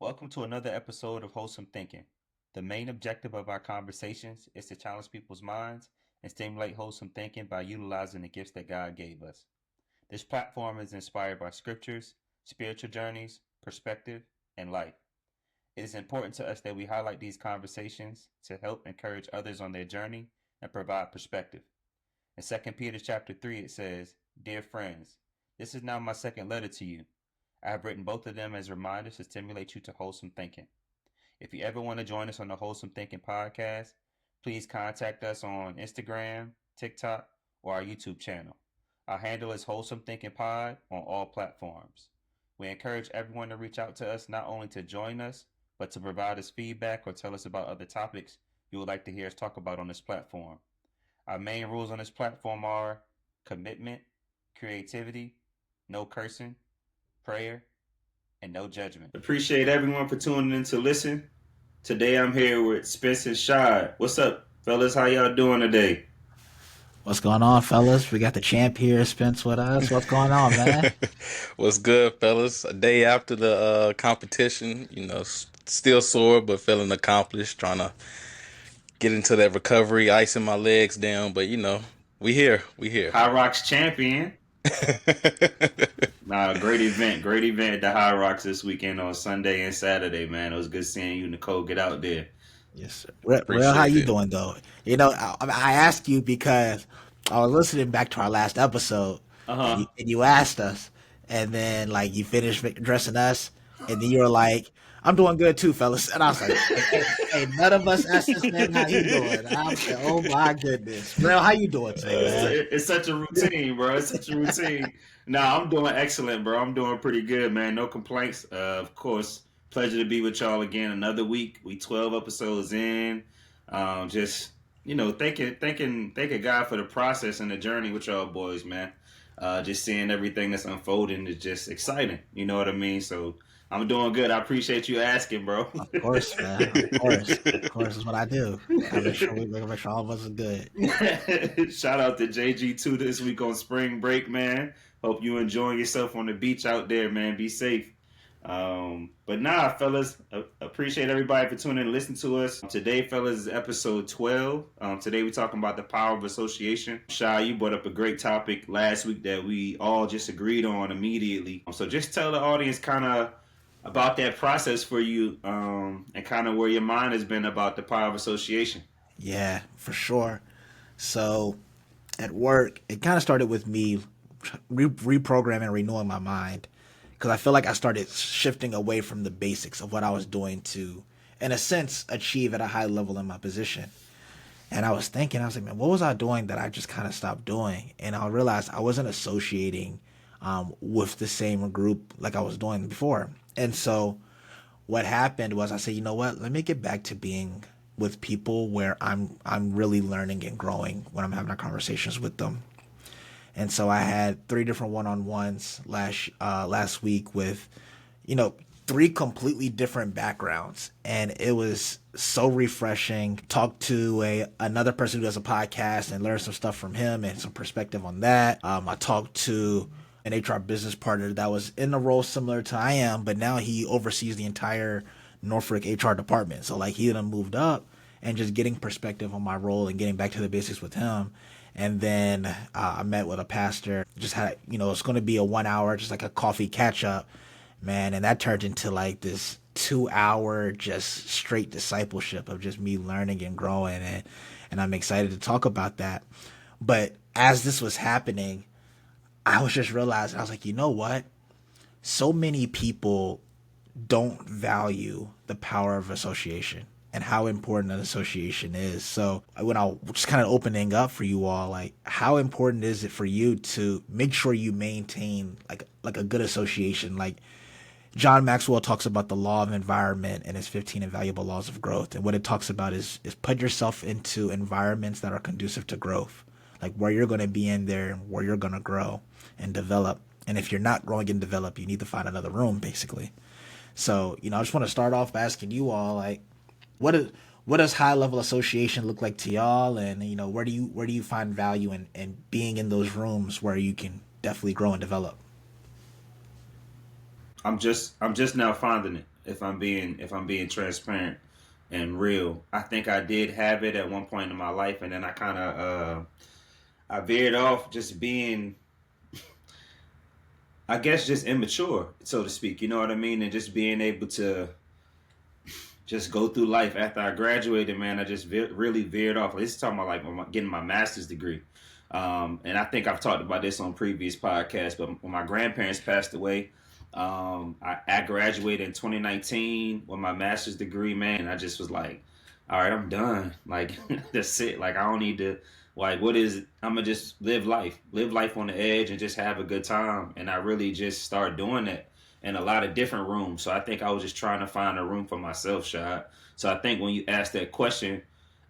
Welcome to another episode of Wholesome Thinking. The main objective of our conversations is to challenge people's minds and stimulate wholesome thinking by utilizing the gifts that God gave us. This platform is inspired by scriptures, spiritual journeys, perspective, and life. It is important to us that we highlight these conversations to help encourage others on their journey and provide perspective. In 2 Peter chapter 3 it says, "Dear friends, this is now my second letter to you. I have written both of them as reminders to stimulate you to wholesome thinking. If you ever want to join us on the Wholesome Thinking podcast, please contact us on Instagram, TikTok, or our YouTube channel. Our handle is Wholesome Thinking Pod on all platforms. We encourage everyone to reach out to us not only to join us, but to provide us feedback or tell us about other topics you would like to hear us talk about on this platform. Our main rules on this platform are commitment, creativity, no cursing, prayer, and no judgment. Appreciate everyone for tuning in to listen. Today I'm here with Spence and Shad. What's up, fellas? How y'all doing today? What's going on, fellas? We got the champ here, Spence, with us. What's going on, man? What's good, fellas? A day after the competition, still sore but feeling accomplished. Trying to get into that recovery, icing my legs down, but we here, we here. High Rocks champion. Great event. Great event at the High Rocks this weekend on Sunday and Saturday, man. It was good seeing you, Nicole, get out there. Yes, sir. Real, how Appreciate you it. doing, though? I asked you because I was listening back to our last episode, and Uh-huh. you asked us, and then like you finished addressing us, and then you were like, "I'm doing good too, fellas," and I was like, "Hey, none of us asked this man how he doing." And I was like, "Oh my goodness, Real, how you doing today, man?" It's such a routine, bro. It's such a routine. I'm doing excellent, bro. I'm doing pretty good, man. No complaints. Of course, pleasure to be with y'all again. Another week. We 12 episodes in. Just thanking God for the process and the journey with y'all boys, man. Just seeing everything that's unfolding is just exciting. You know what I mean? So I'm doing good. I appreciate you asking, bro. Of course, man. Of course, is what I do. I make sure all of us are good. Shout out to JG2 this week on spring break, man. Hope you enjoying yourself on the beach out there, man. Be safe. Fellas, appreciate everybody for tuning in and listening to us. Today, fellas, is episode 12. Today, we're talking about the power of association. Shy, you brought up a great topic last week that we all just agreed on immediately. So just tell the audience kind of about that process for you and kind of where your mind has been about the power of association. Yeah, for sure. So at work, it kind of started with me reprogramming and renewing my mind because I feel like I started shifting away from the basics of what I was doing to, in a sense, achieve at a high level in my position. And I was thinking, I was like, man, what was I doing that I just kind of stopped doing? And I realized I wasn't associating with the same group like I was doing before. And so what happened was I said, you know what? Let me get back to being with people where I'm really learning and growing when I'm having our conversations with them. And so I had three different one-on-ones last week with, you know, three completely different backgrounds, and it was so refreshing. Talked to another person who does a podcast and learned some stuff from him and some perspective on that. I talked to an HR business partner that was in a role similar to I am, but now he oversees the entire Norfolk HR department. So like he had moved up and just getting perspective on my role and getting back to the basics with him. And then I met with a pastor, just had, it's going to be a 1 hour, just like a coffee catch up, man. And that turned into like this 2 hour, just straight discipleship of just me learning and growing. And I'm excited to talk about that. But as this was happening, I was just realizing, I was like, you know what? So many people don't value the power of association and how important an association is. So when I was just kind of opening up for you all, like how important is it for you to make sure you maintain like a good association? Like John Maxwell talks about the law of environment and his 15 invaluable laws of growth. And what it talks about is put yourself into environments that are conducive to growth, like where you're going to be in there and where you're going to grow and develop. And if you're not growing and develop, you need to find another room, basically. So, I just want to start off by asking you all, like, what does high level association look like to y'all, and where do you find value in being in those rooms where you can definitely grow and develop? I'm just now finding it. if I'm being transparent and real. I think I did have it at one point in my life, and then I kind of I veered off, just being, I guess, just immature, so to speak. You know what I mean? And just being able to just go through life. After I graduated, man, I just really veered off. This is talking about like getting my master's degree. And I think I've talked about this on previous podcasts, but when my grandparents passed away, I graduated in 2019 with my master's degree, man. And I just was like, all right, I'm done. Like, that's it. Like, I don't need to, like, what is it? I'm going to just live life on the edge and just have a good time. And I really just started doing that in a lot of different rooms. So I think I was just trying to find a room for myself, Shad. So I think when you ask that question,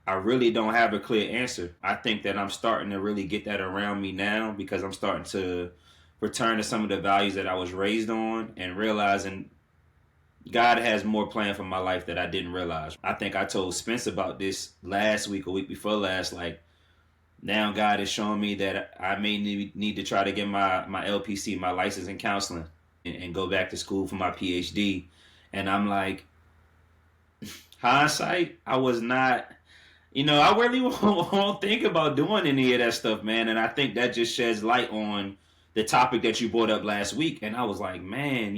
I really don't have a clear answer. I think that I'm starting to really get that around me now because I'm starting to return to some of the values that I was raised on and realizing God has more planned for my life that I didn't realize. I think I told Spence about this last week or week before last. Like, now God is showing me that I may need to try to get my LPC, my license in counseling, and go back to school for my PhD. And I'm like, hindsight, I was not, I really won't think about doing any of that stuff, man. And I think that just sheds light on the topic that you brought up last week. And I was like, man,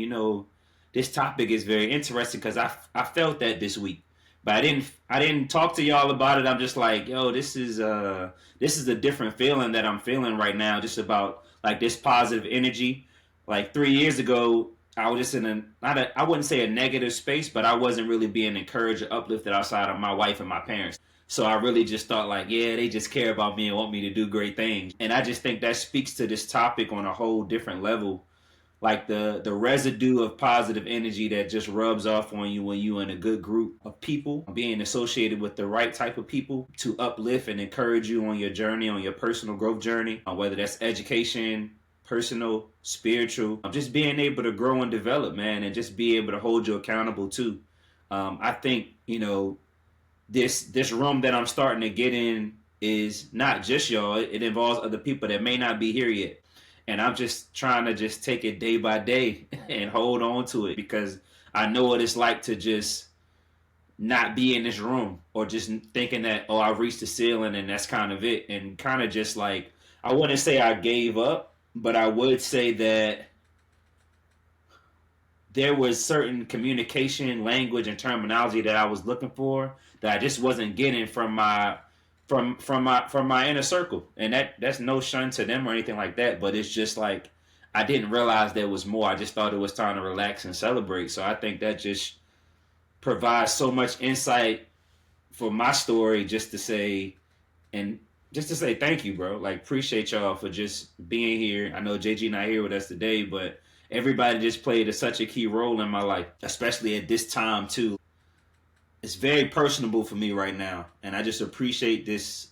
this topic is very interesting because I felt that this week, but I didn't talk to y'all about it. I'm just like, yo, this is a different feeling that I'm feeling right now, just about like this positive energy. Like 3 years ago, I was just in I wouldn't say a negative space, but I wasn't really being encouraged or uplifted outside of my wife and my parents. So I really just thought like, yeah, they just care about me and want me to do great things. And I just think that speaks to this topic on a whole different level. Like the residue of positive energy that just rubs off on you when you in a good group of people, being associated with the right type of people to uplift and encourage you on your journey, on your personal growth journey, whether that's education, personal, spiritual, just being able to grow and develop, man, and just be able to hold you accountable too. I think this room that I'm starting to get in is not just y'all. It involves other people that may not be here yet. And I'm just trying to just take it day by day and hold on to it because I know what it's like to just not be in this room or just thinking that, oh, I reached the ceiling and that's kind of it. And kind of just like, I wouldn't say I gave up, but I would say that there was certain communication, language, and terminology that I was looking for that I just wasn't getting from my inner circle. And that's no shun to them or anything like that, but it's just like I didn't realize there was more. I just thought it was time to relax and celebrate. So I think that just provides so much insight for my story and just to say thank you, bro. Like appreciate y'all for just being here. I know JG not here with us today, but everybody just played such a key role in my life, especially at this time too. It's very personable for me right now, and I just appreciate this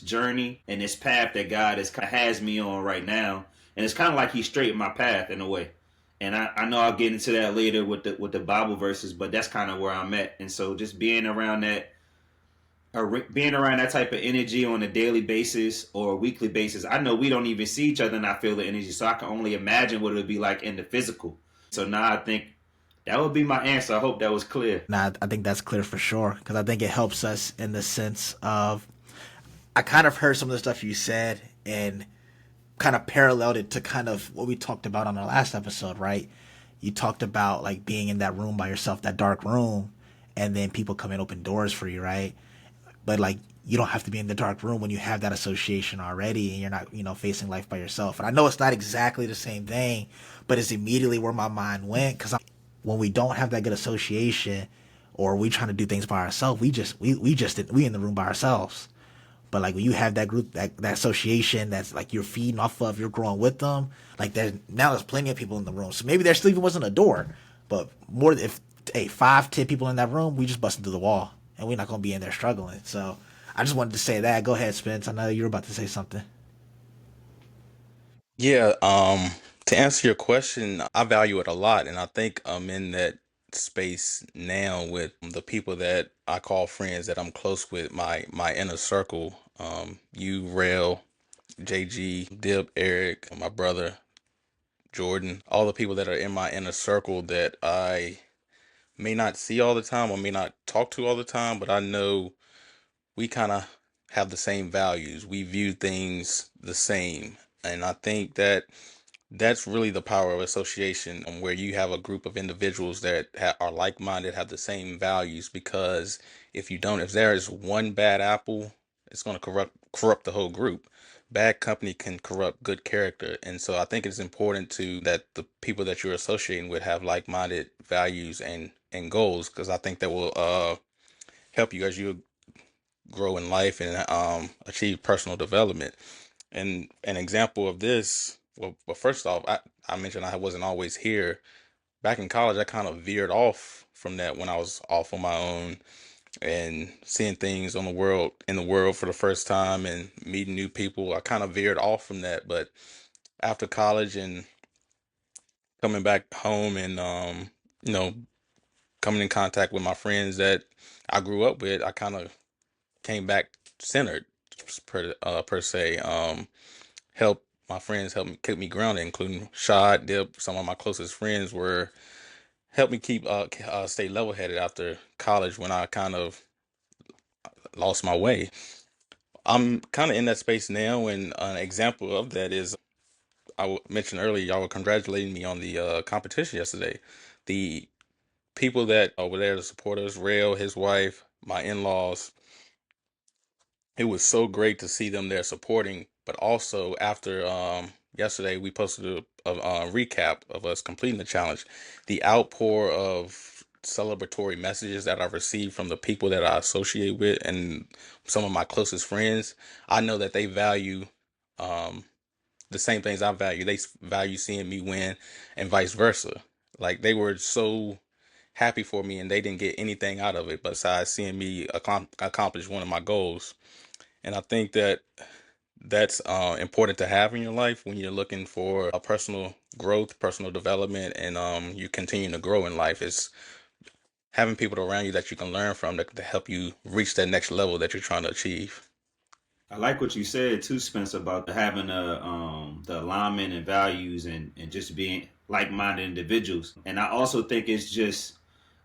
journey and this path that God has me on right now. And it's kind of like He straightened my path in a way. And I know I'll get into that later with the Bible verses, but that's kind of where I'm at. And so just being around that or being around that type of energy on a daily basis or a weekly basis, I know we don't even see each other and I feel the energy. So I can only imagine what it would be like in the physical. So now I think that would be my answer. I hope that was clear. Nah, I think that's clear for sure because I think it helps us in the sense of I kind of heard some of the stuff you said and kind of paralleled it to kind of what we talked about on our last episode, right? You talked about like being in that room by yourself, that dark room, and then people come and open doors for you, right? But like you don't have to be in the dark room when you have that association already and you're not, facing life by yourself. And I know it's not exactly the same thing, but it's immediately where my mind went because when we don't have that good association or we trying to do things by ourselves, we in the room by ourselves. But like when you have that group, that association that's like you're feeding off of, you're growing with them. Like there's plenty of people in the room, so maybe there still even wasn't a door, but more if 5, 10 people in that room, we just busting through the wall, and we're not gonna be in there struggling. So I just wanted to say that. Go ahead, Spence. I know you were about to say something. Yeah, to answer your question, I value it a lot, and I think I'm in that space now with the people that I call friends that I'm close with, my inner circle. You, Rail, JG, Dib, Eric, my brother Jordan, all the people that are in my inner circle that I may not see all the time or may not talk to all the time, but I know we kind of have the same values. We view things the same. And I think that that's really the power of association, where you have a group of individuals that are like-minded, have the same values. Because if you don't, if there is one bad apple, it's going to corrupt the whole group. Bad company can corrupt good character, and so I think it's important to that the people that you're associating with have like-minded values and goals, because I think that will help you as you grow in life and achieve personal development. And an example of this, well, first off, I mentioned I wasn't always here. Back in college, I kind of veered off from that when I was off on my own and seeing things in the world for the first time and meeting new people. I kind of veered off from that. But after college and coming back home and you know, coming in contact with my friends that I grew up with, I kind of came back centered per se. Help my friends help me keep me grounded, including Shad, Dip. Some of my closest friends were helped me keep stay level headed after college when I kind of lost my way. I'm kind of in that space now, and an example of that is mentioned earlier. Y'all were congratulating me on the competition yesterday. The people that were there to support us, Rail, his wife, my in-laws, it was so great to see them there supporting. But also after yesterday, we posted a recap of us completing the challenge. The outpour of celebratory messages that I've received from the people that I associate with and some of my closest friends, I know that they value um, the same things I value. They value seeing me win, and vice versa. Like they were so happy for me, and they didn't get anything out of it besides seeing me accomplish one of my goals. And I think that that's important to have in your life when you're looking for a personal growth, personal development, and you continue to grow in life. It's having people around you that you can learn from to help you reach that next level that you're trying to achieve. I like what you said too, Spence, about having the alignment and values and just being like minded individuals. And I also think it's just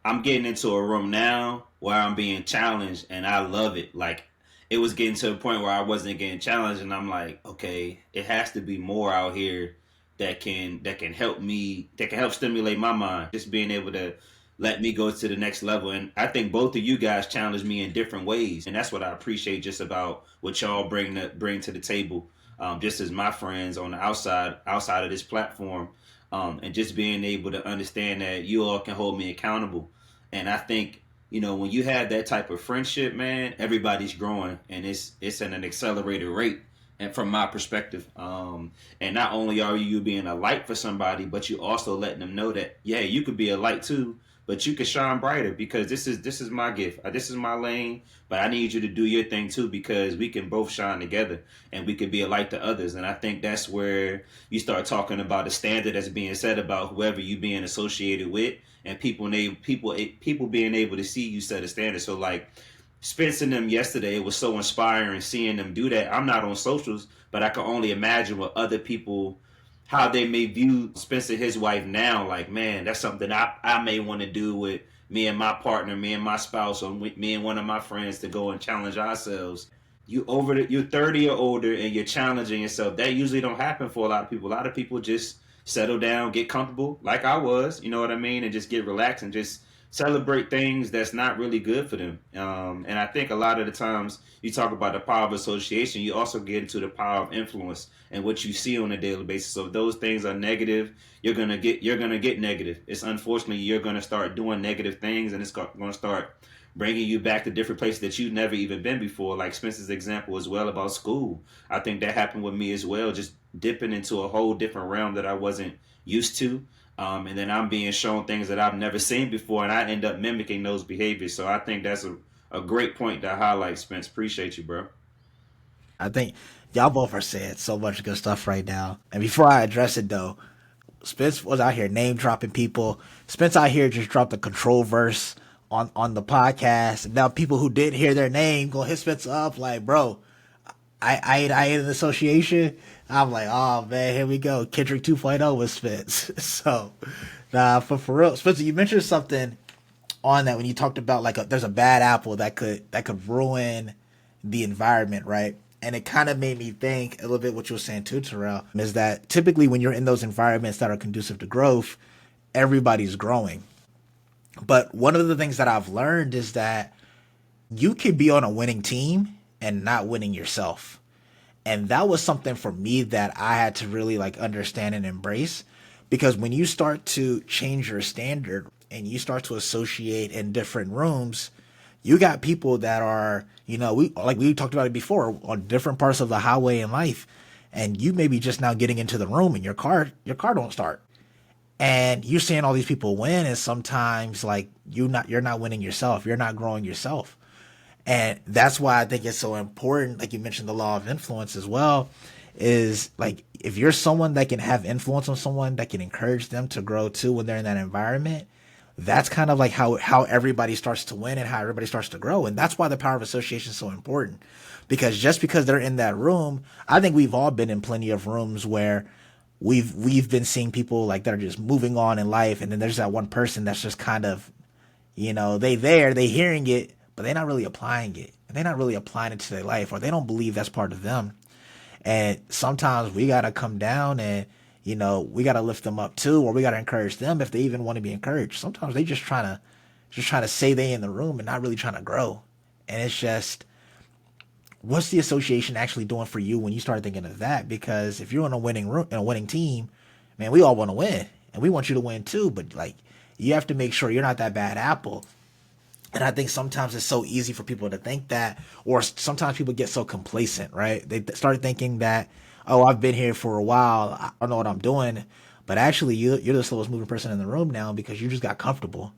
I'm getting into a room now where I'm being challenged and I love it. Like it was getting to a point where I wasn't getting challenged and I'm like, okay, it has to be more out here that can help me, that can help stimulate my mind. Just being able to let me go to the next level. And I think both of you guys challenge me in different ways. And that's what I appreciate just about what y'all bring to the table. Just as my friends on the outside of this platform. And just being able to understand that you all can hold me accountable. And I think, when you have that type of friendship, man, everybody's growing and it's at an accelerated rate. And from my perspective, and not only are you being a light for somebody, but you also letting them know that, yeah, you could be a light too, but you can shine brighter because this is my gift. This is my lane, but I need you to do your thing too because we can both shine together and we can be a light to others. And I think that's where you start talking about the standard that's being set about whoever you being associated with, and people being able to see you set a standard. So like Spence and them yesterday, it was so inspiring seeing them do that. I'm not on socials, but I can only imagine what other people, how they may view Spence and his wife now. Like, man, that's something I may want to do with me and my partner, me and my spouse, or with me and one of my friends to go and challenge ourselves. You're 30 or older and you're challenging yourself. That usually don't happen for a lot of people. A lot of people just settle down, get comfortable, like I was, you know what I mean, and just get relaxed and just celebrate things that's not really good for them. And I think a lot of the times you talk about the power of association, you also get into the power of influence and what you see on a daily basis. So if those things are negative, you're gonna get negative. It's unfortunately you're gonna start doing negative things, and it's gonna start bringing you back to different places that you've never even been before. Like Spencer's example as well about school. I think that happened with me as well, just dipping into a whole different realm that I wasn't used to. And then I'm being shown things that I've never seen before, and I end up mimicking those behaviors. So I think that's a great point to highlight, Spence. Appreciate you, bro. I think y'all both are saying so much good stuff right now. And before I address it though, Spence was out here name dropping people. Spence out here just dropped a control verse on the podcast. And now people who didn't hear their name gonna hit Spence up like, bro, I ain't an association. I'm like, oh man, here we go. Kendrick 2.0 with Spence. So, nah, for real. Spencer, you mentioned something on that when you talked about like there's a bad apple that could ruin the environment, right? And it kind of made me think a little bit what you were saying too, Terrell, is that typically when you're in those environments that are conducive to growth, everybody's growing. But one of the things that I've learned is that you could be on a winning team and not winning yourself. And that was something for me that I had to really like understand and embrace, because when you start to change your standard and you start to associate in different rooms, you got people that are, we talked about it before, on different parts of the highway in life, and you may be just now getting into the room and your car don't start, and you're seeing all these people win, and sometimes like you're not winning yourself, you're not growing yourself. And that's why I think it's so important, like you mentioned the law of influence as well, is like if you're someone that can have influence on someone, that can encourage them to grow too when they're in that environment, that's kind of like how everybody starts to win and how everybody starts to grow. And that's why the power of association is so important. Because just because they're in that room, I think we've all been in plenty of rooms where we've been seeing people like that are just moving on in life, and then there's that one person that's just kind of, they hearing it, but they're not really applying it. And they're not really applying it to their life, or they don't believe that's part of them. And sometimes we gotta come down and, we gotta lift them up too, or we gotta encourage them if they even want to be encouraged. Sometimes they just trying to say they in the room and not really trying to grow. And it's just, what's the association actually doing for you when you start thinking of that? Because if you're in a winning room, in a winning team, man, we all want to win, and we want you to win too. But like, you have to make sure you're not that bad apple. And I think sometimes it's so easy for people to think that, or sometimes people get so complacent, right? They start thinking that, oh, I've been here for a while, I don't know what I'm doing. But actually, you're the slowest moving person in the room now because you just got comfortable.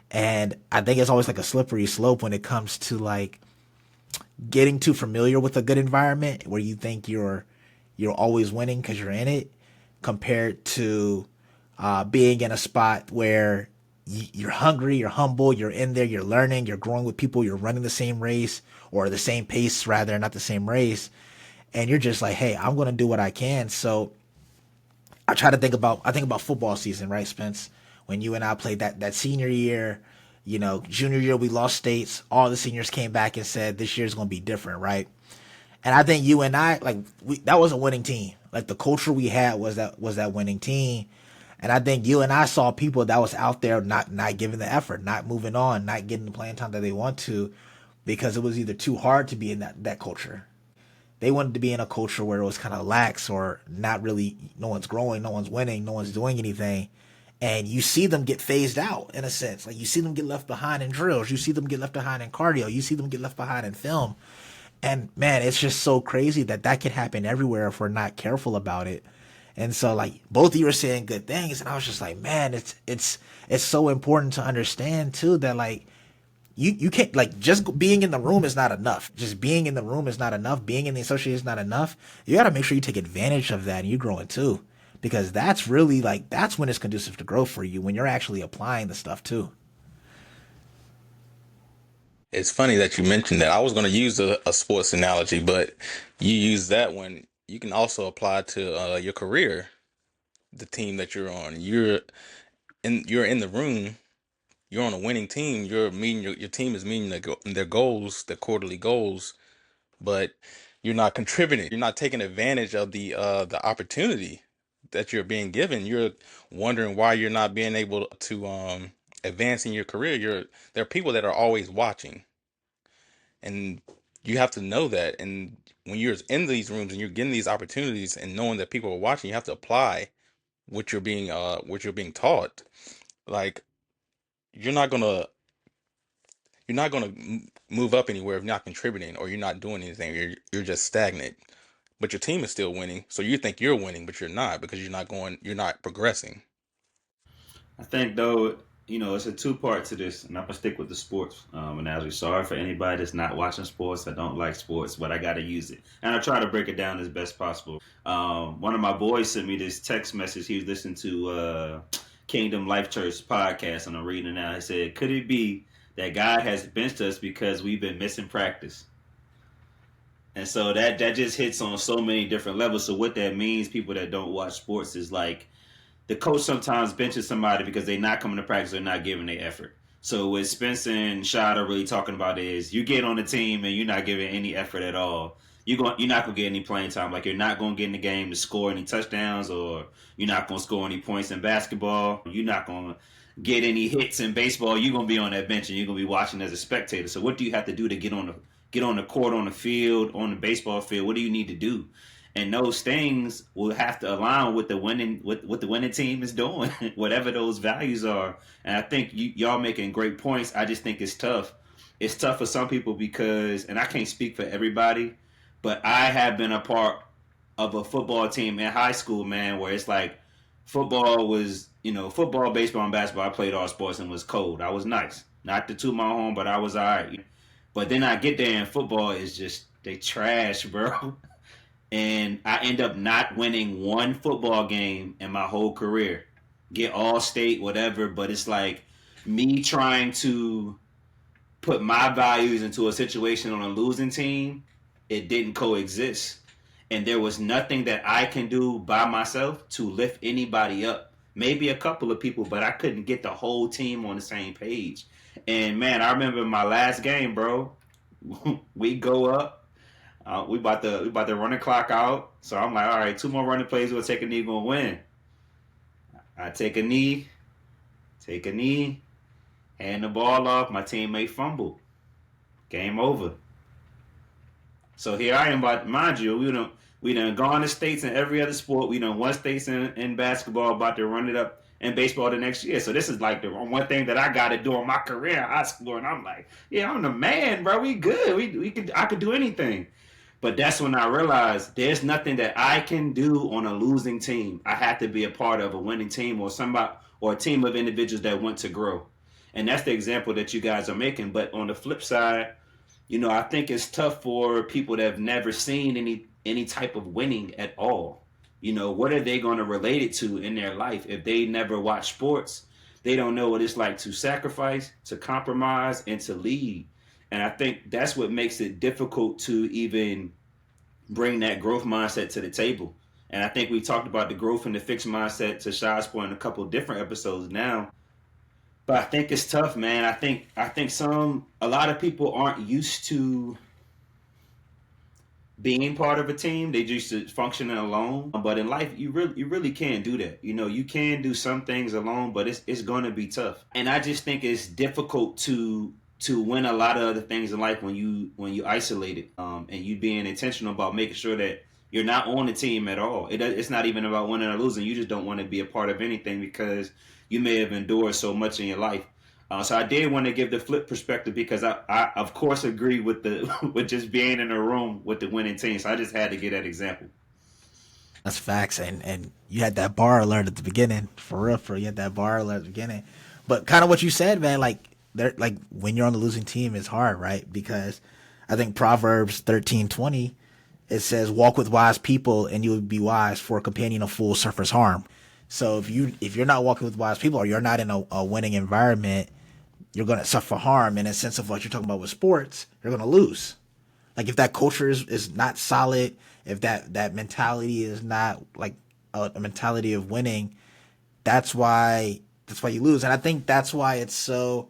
And I think it's always like a slippery slope when it comes to like getting too familiar with a good environment where you think you're always winning because you're in it, compared to being in a spot where you're hungry, you're humble, you're in there, you're learning, you're growing with people, you're running the same race, or the same pace rather, not the same race, and you're just like, hey, I'm gonna do what I can. So I think about football season, right, Spence? When you and I played that senior year, junior year we lost states. All the seniors came back and said this year's gonna be different, right? And I think you and I, like, that was a winning team. Like the culture we had was that winning team. And I think you and I saw people that was out there not giving the effort, not moving on, not getting the playing time that they want to, because it was either too hard to be in that culture. They wanted to be in a culture where it was kind of lax, or not really, no one's growing, no one's winning, no one's doing anything. And you see them get phased out in a sense. Like you see them get left behind in drills, you see them get left behind in cardio, you see them get left behind in film. And man, it's just so crazy that can happen everywhere if we're not careful about it. And so like both of you are saying good things, and I was just like, man, it's so important to understand too that like you can't, like, just being in the room is not enough. Just being in the room is not enough. Being in the association is not enough. You got to make sure you take advantage of that and you grow it too, because that's really like that's when it's conducive to growth for you, when you're actually applying the stuff too. It's funny that you mentioned that. I was going to use a sports analogy, but you use that when you can also apply to your career, the team that you're on. You're in the room. You're on a winning team. You're meeting your team is meeting their goals, their quarterly goals, but you're not contributing. You're not taking advantage of the opportunity that you're being given. You're wondering why you're not being able to advance in your career. There are people that are always watching, and you have to know that. And when you're in these rooms and you're getting these opportunities and knowing that people are watching, you have to apply what you're being taught. Like you're not gonna move up anywhere if you're not contributing or you're not doing anything. You're just stagnant. But your team is still winning, so you think you're winning, but you're not, because you're not progressing. I think though, it's a two part to this, and I'm gonna stick with the sports analogy. Sorry for anybody that's not watching sports. I don't like sports, but I gotta use it, and I try to break it down as best possible. One of my boys sent me this text message. He was listening to Kingdom Life Church podcast, and I'm reading it now. He said, "Could it be that God has benched us because we've been missing practice?" And so that just hits on so many different levels. So what that means, people that don't watch sports, is like the coach sometimes benches somebody because they're not coming to practice, they're not giving their effort. So what Spencer and Shad are really talking about is you get on the team and you're not giving any effort at all. You're not gonna get any playing time. Like you're not gonna get in the game to score any touchdowns, or you're not gonna score any points in basketball. You're not gonna get any hits in baseball. You're gonna be on that bench and you're gonna be watching as a spectator. So what do you have to do to get on the court, on the field, on the baseball field? What do you need to do? And those things will have to align with the winning what the winning team is doing, whatever those values are. And I think y'all making great points. I just think it's tough. It's tough for some people because, and I can't speak for everybody, but I have been a part of a football team in high school, man, where it's like football was, football, baseball, and basketball. I played all sports and was cold. I was nice. Not to toot my home, but I was all right. But then I get there and football is just, they trash, bro. And I end up not winning one football game in my whole career. Get all state, whatever, but it's like me trying to put my values into a situation on a losing team, it didn't coexist. And there was nothing that I can do by myself to lift anybody up. Maybe a couple of people, but I couldn't get the whole team on the same page. And man, I remember my last game, bro. We go up. We about to run the clock out. So I'm like, all right, two more running plays. We'll take a knee. Gonna win. I take a knee, hand the ball off. My teammate fumbled. Game over. So here I am, about mind you, we done gone to states in every other sport. We done won states in basketball. About to run it up in baseball the next year. So this is like the one thing that I got to do in my career in high school. And I'm like, yeah, I'm the man, bro. We good. I could do anything. But that's when I realized there's nothing that I can do on a losing team. I have to be a part of a winning team, or somebody, or a team of individuals that want to grow. And that's the example that you guys are making. But on the flip side, I think it's tough for people that have never seen any type of winning at all. What are they going to relate it to in their life if they never watch sports? They don't know what it's like to sacrifice, to compromise, and to lead. And I think that's what makes it difficult to even bring that growth mindset to the table. And I think we talked about the growth and the fixed mindset to Shai's point in a couple of different episodes now. But I think it's tough, man. I think a lot of people aren't used to being part of a team. They just functioning alone. But in life, you really can't do that. You can do some things alone, but it's going to be tough. And I just think it's difficult to win a lot of other things in life when you isolate it, and you being intentional about making sure that you're not on the team at all. It's not even about winning or losing. You just don't want to be a part of anything because you may have endured so much in your life. So I did want to give the flip perspective because I of course agree with the with just being in a room with the winning team. So I just had to give that example. That's facts, and you had that bar alert at the beginning, for real. You had that bar alert at the beginning, but kind of what you said, man. Like when you're on the losing team, it's hard, right? Because I think Proverbs 13:20, it says, "Walk with wise people, and you will be wise. For a companion of fools suffers harm." So if you're not walking with wise people, or you're not in a winning environment, you're gonna suffer harm. In a sense of what you're talking about with sports, you're gonna lose. Like if that culture is not solid, if that mentality is not like a mentality of winning, that's why you lose. And I think that's why it's so.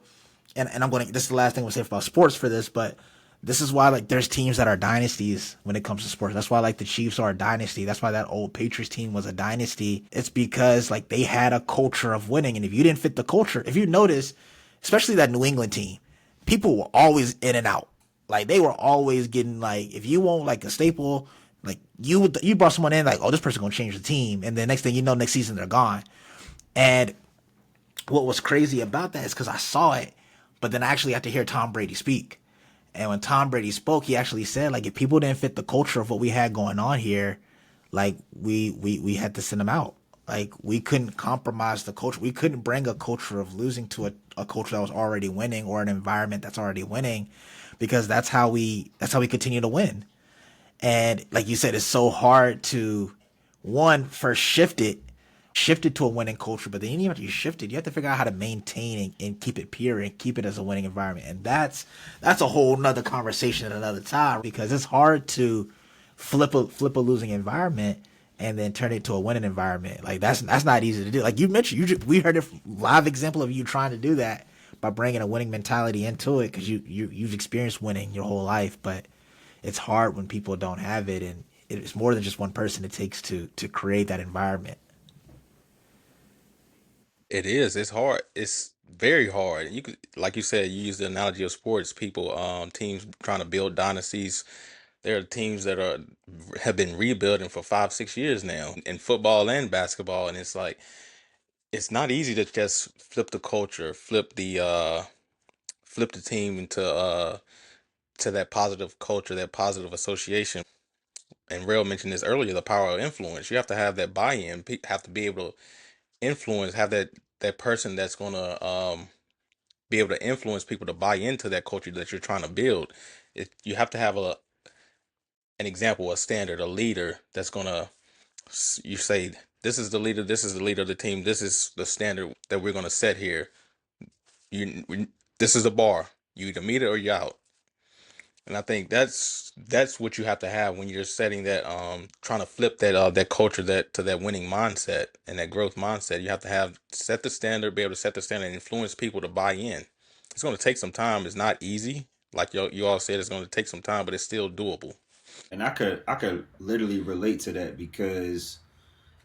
And this is the last thing we'll say about sports for this, but this is why like there's teams that are dynasties when it comes to sports. That's why like the Chiefs are a dynasty. That's why that old Patriots team was a dynasty. It's because like they had a culture of winning, and if you didn't fit the culture, if you notice, especially that New England team, people were always in and out. Like they were always getting like, if you want like a staple, like you brought someone in like, oh, this person gonna change the team, and then next thing you know, next season they're gone. And what was crazy about that is because I saw it, but then I actually had to hear Tom Brady speak. And when Tom Brady spoke, he actually said, like, if people didn't fit the culture of what we had going on here, like, we had to send them out. Like, we couldn't compromise the culture. We couldn't bring a culture of losing to a culture that was already winning, or an environment that's already winning, because that's how we continue to win. And like you said, it's so hard to, one, first shift it to a winning culture, but then even after you shift it, you have to figure out how to maintain and keep it pure and keep it as a winning environment. And that's a whole nother conversation at another time, because it's hard to flip a losing environment and then turn it to a winning environment. Like that's not easy to do. Like you mentioned, we heard a live example of you trying to do that, by bringing a winning mentality into it, because you've experienced winning your whole life, but it's hard when people don't have it, and it's more than just one person it takes to create that environment. It is. It's hard. It's very hard. You could, like you said, you use the analogy of sports. People, teams trying to build dynasties. There are teams that are have been rebuilding for 5, 6 years now in football and basketball, and it's like it's not easy to just flip the culture, flip the team into to that positive culture, that positive association. And Rail mentioned this earlier, the power of influence. You have to have that buy-in. Have to be able to influence, have that person that's gonna be able to influence people to buy into that culture that you're trying to build. You have to have an example, a standard, a leader that's gonna you say this is the leader, this is the leader of the team, this is the standard that we're gonna set here. This is the bar. You either meet it or you're out. And I think that's what you have to have when you're setting that trying to flip that culture that to that winning mindset and that growth mindset. You have to have set the standard, be able to set the standard and influence people to buy in. It's going to take some time. It's not easy. Like you all said, it's going to take some time, but it's still doable. And I could literally relate to that because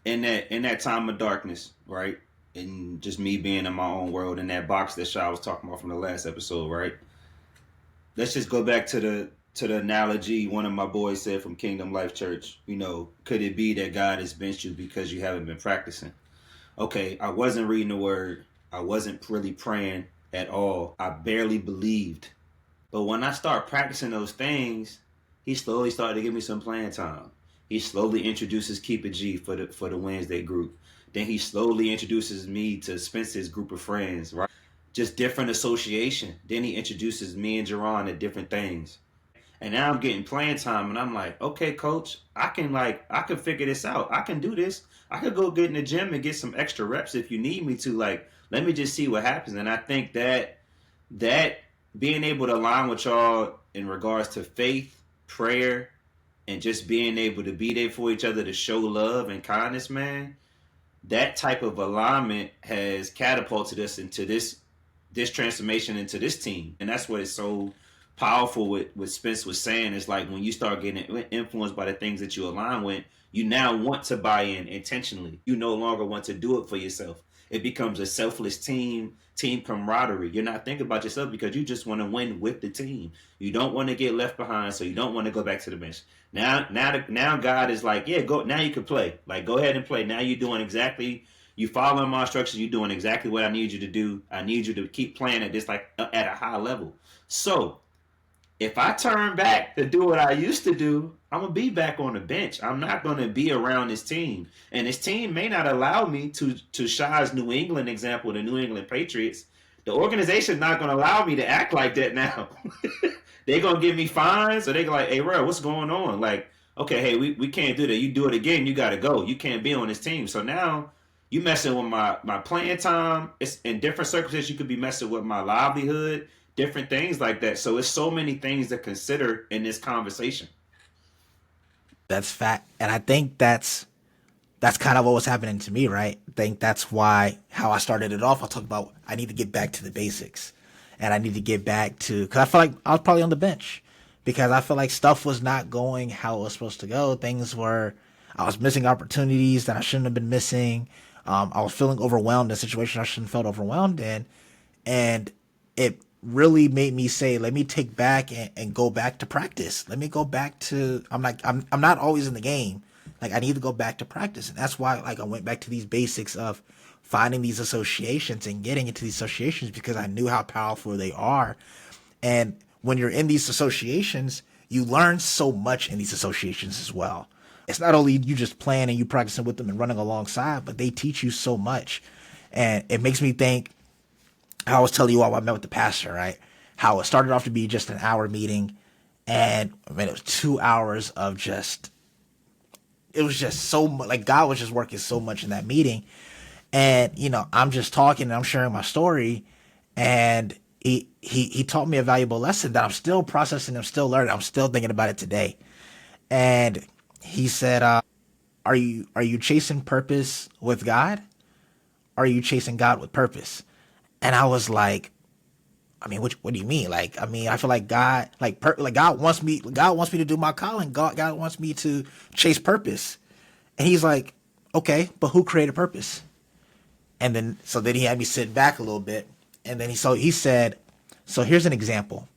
in that time of darkness, right? And just me being in my own world in that box that Shaw was talking about from the last episode, right? Let's just go back to the analogy one of my boys said from Kingdom Life Church. Could it be that God has benched you because you haven't been practicing? Okay, I wasn't reading the word. I wasn't really praying at all. I barely believed. But when I start practicing those things, he slowly started to give me some playing time. He slowly introduces Keep It G for the Wednesday group. Then he slowly introduces me to Spencer's group of friends, right? Just different association. Then he introduces me and Jerron to different things. And now I'm getting playing time and I'm like, okay, coach, I can figure this out. I can do this. I could go get in the gym and get some extra reps if you need me to. Like, let me just see what happens. And I think that being able to align with y'all in regards to faith, prayer, and just being able to be there for each other to show love and kindness, man, that type of alignment has catapulted us into this transformation into this team, and that's what is so powerful. What Spence was saying is like when you start getting influenced by the things that you align with, you now want to buy in intentionally. You no longer want to do it for yourself. It becomes a selfless team camaraderie. You're not thinking about yourself because you just want to win with the team. You don't want to get left behind, so you don't want to go back to the bench. Now God is like, yeah, go. Now you can play. Like, go ahead and play. Now you're doing exactly. You following my instructions. You're doing exactly what I need you to do. I need you to keep playing at this like at a high level. So if I turn back to do what I used to do, I'm gonna be back on the bench. I'm not gonna be around this team, and this team may not allow me to Shaw's New England example, the New England Patriots. The organization's not gonna allow me to act like that now. They're gonna give me fines, or they like, hey, bro, what's going on? Like, okay, hey, we can't do that. You do it again, you gotta go. You can't be on this team. So now you messing with my playing time. It's in different circumstances. You could be messing with my livelihood, different things like that. So it's so many things to consider in this conversation. That's fact, and I think that's kind of what was happening to me, right? I think that's why how I started it off. I talked about I need to get back to the basics, and I need to get back to because I feel like I was probably on the bench because I feel like stuff was not going how it was supposed to go. I was missing opportunities that I shouldn't have been missing. I was feeling overwhelmed in a situation I shouldn't have felt overwhelmed in, and it really made me say, let me take back and go back to practice. Let me go back to I'm not always in the game. Like I need to go back to practice. And that's why like I went back to these basics of finding these associations and getting into these associations because I knew how powerful they are. And when you're in these associations, you learn so much in these associations as well. It's not only you just playing and you practicing with them and running alongside, but they teach you so much. And it makes me think I was telling you all I met with the pastor, right? How it started off to be just an hour meeting, and I mean, it was 2 hours of just. It was just so much. Like God was just working so much in that meeting, and I'm just talking and I'm sharing my story, and he taught me a valuable lesson that I'm still processing, I'm still learning, I'm still thinking about it today. And he said, "Are you chasing purpose with God? Or are you chasing God with purpose?" And I was like, I mean, what do you mean? Like, I mean, I feel like God, like God wants me to do my calling. God wants me to chase purpose. And he's like, okay, but who created purpose? And then, so then he had me sit back a little bit. And then he said, so here's an example.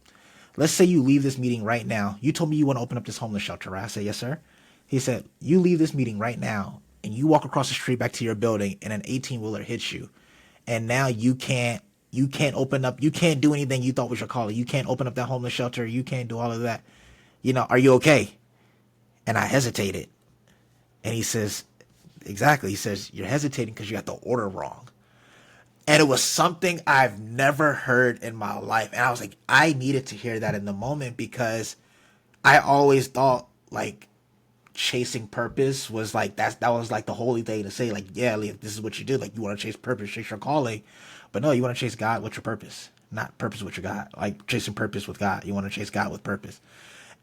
Let's say you leave this meeting right now. You told me you want to open up this homeless shelter, right? I said, yes, sir. He said, you leave this meeting right now and you walk across the street back to your building and an 18-wheeler hits you. And now you can't open up, you can't do anything you thought was your calling. You can't open up that homeless shelter. You can't do all of that. Are you okay? And I hesitated. And he says, exactly. He says, you're hesitating because you got the order wrong. And it was something I've never heard in my life. And I was like, I needed to hear that in the moment, because I always thought like chasing purpose was like that was like the holy thing to say, like, yeah, like, this is what you do. Like, you want to chase purpose, chase your calling. But no, you want to chase God with your purpose, not purpose with your God. Like chasing purpose with God. You want to chase God with purpose.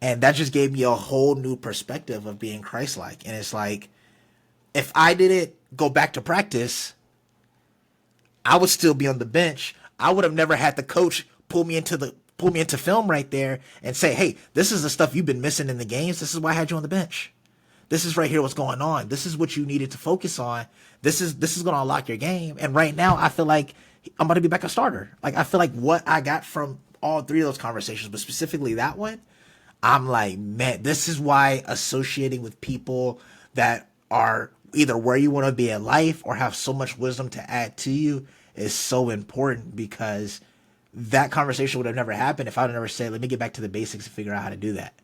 And that just gave me a whole new perspective of being Christ-like. And it's like, if I didn't go back to practice, I would still be on the bench. I would have never had the coach pull me into film right there and say, hey, this is the stuff you've been missing in the games. This is why I had you on the bench. This is right here what's going on. This is what you needed to focus on. This is going to unlock your game. And right now, I feel like I'm going to be back a starter. Like, I feel like what I got from all three of those conversations, but specifically that one, I'm like, man, this is why associating with people that are either where you want to be in life or have so much wisdom to add to you is so important, because that conversation would have never happened if I would never said, let me get back to the basics and figure out how to do that.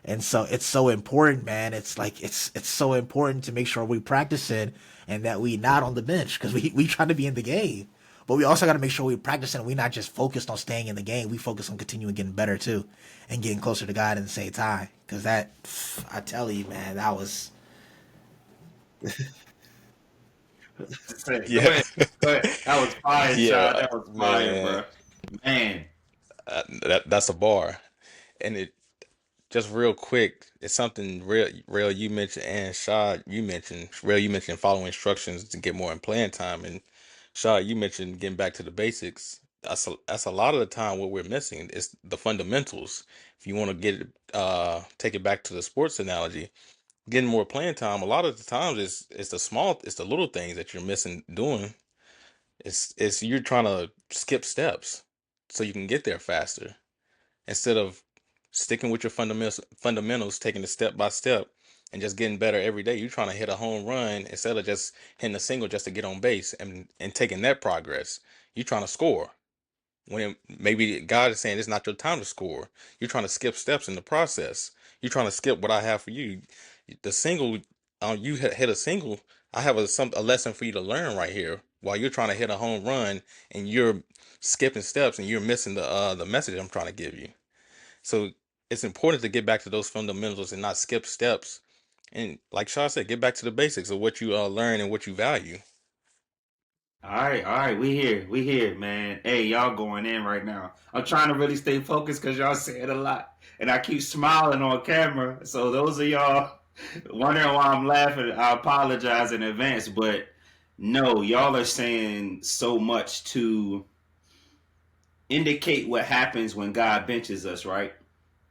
And so it's so important, man. It's like, it's so important to make sure we practice it and that we not on the bench, because we try to be in the game. But we also got to make sure we practice it and we not just focused on staying in the game. We focus on continuing getting better too and getting closer to God at the same time. Because that, I tell you, man, that was. Go Yeah, ahead. Go ahead. That was fire, yeah, shot. That was fire, man. bro. Man. That's a bar. And it just real quick, it's something real you mentioned, and Shad you mentioned. Real, you mentioned following instructions to get more in playing time, and Shad, you mentioned getting back to the basics. That's a lot of the time what we're missing is the fundamentals. If you want to take it back to the sports analogy, getting more playing time, a lot of the times it's the little things that you're missing doing. It's you're trying to skip steps so you can get there faster, instead of sticking with your fundamentals, taking it step by step and just getting better every day. You're trying to hit a home run instead of just hitting a single just to get on base, and taking that progress. You're trying to score when maybe God is saying it's not your time to score. You're trying to skip steps in the process. You're trying to skip what I have for you. The single, you hit a single. I have a lesson for you to learn right here. While you're trying to hit a home run and you're skipping steps and you're missing the message I'm trying to give you. So it's important to get back to those fundamentals and not skip steps. And like Shaw said, get back to the basics of what you learn and what you value. All right, we here, man. Hey, y'all going in right now. I'm trying to really stay focused because y'all said a lot, and I keep smiling on camera. So those of y'all wondering why I'm laughing, I apologize in advance. But no, y'all are saying so much to indicate what happens when God benches us, right?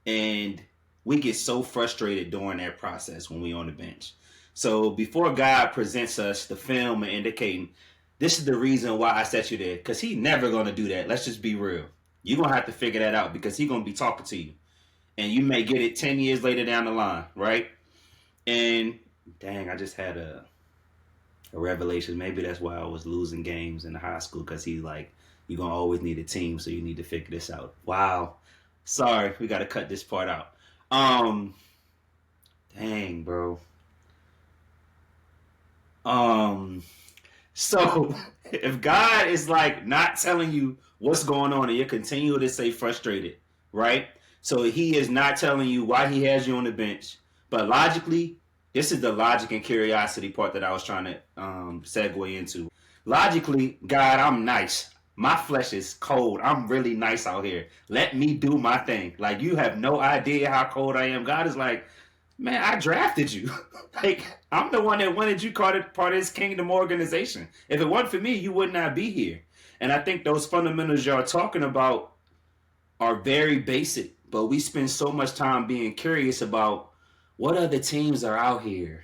And we get so frustrated during that process when we on the bench. So before God presents us the film and indicating this is the reason why I set you there, because He never gonna do that. Let's just be real. You're gonna have to figure that out because He's gonna be talking to you, and you may get it 10 years later down the line, right? And dang, I just had a revelation. Maybe that's why I was losing games in high school, because He's like, you're gonna always need a team, so you need to figure this out. Wow. Sorry, we gotta cut this part out. Um, dang, bro. Um, so if God is like not telling you what's going on and you're continuing to stay frustrated, right? So He is not telling you why He has you on the bench, but logically, this is the logic and curiosity part that I was trying to segue into. Logically, God, I'm nice. My flesh is cold. I'm really nice out here. Let me do my thing. Like, you have no idea how cold I am. God is like, man, I drafted you. Like, I'm the one that wanted you part of this kingdom organization. If it wasn't for me, you would not be here. And I think those fundamentals y'all talking about, are very basic, but we spend so much time being curious about what other teams are out here.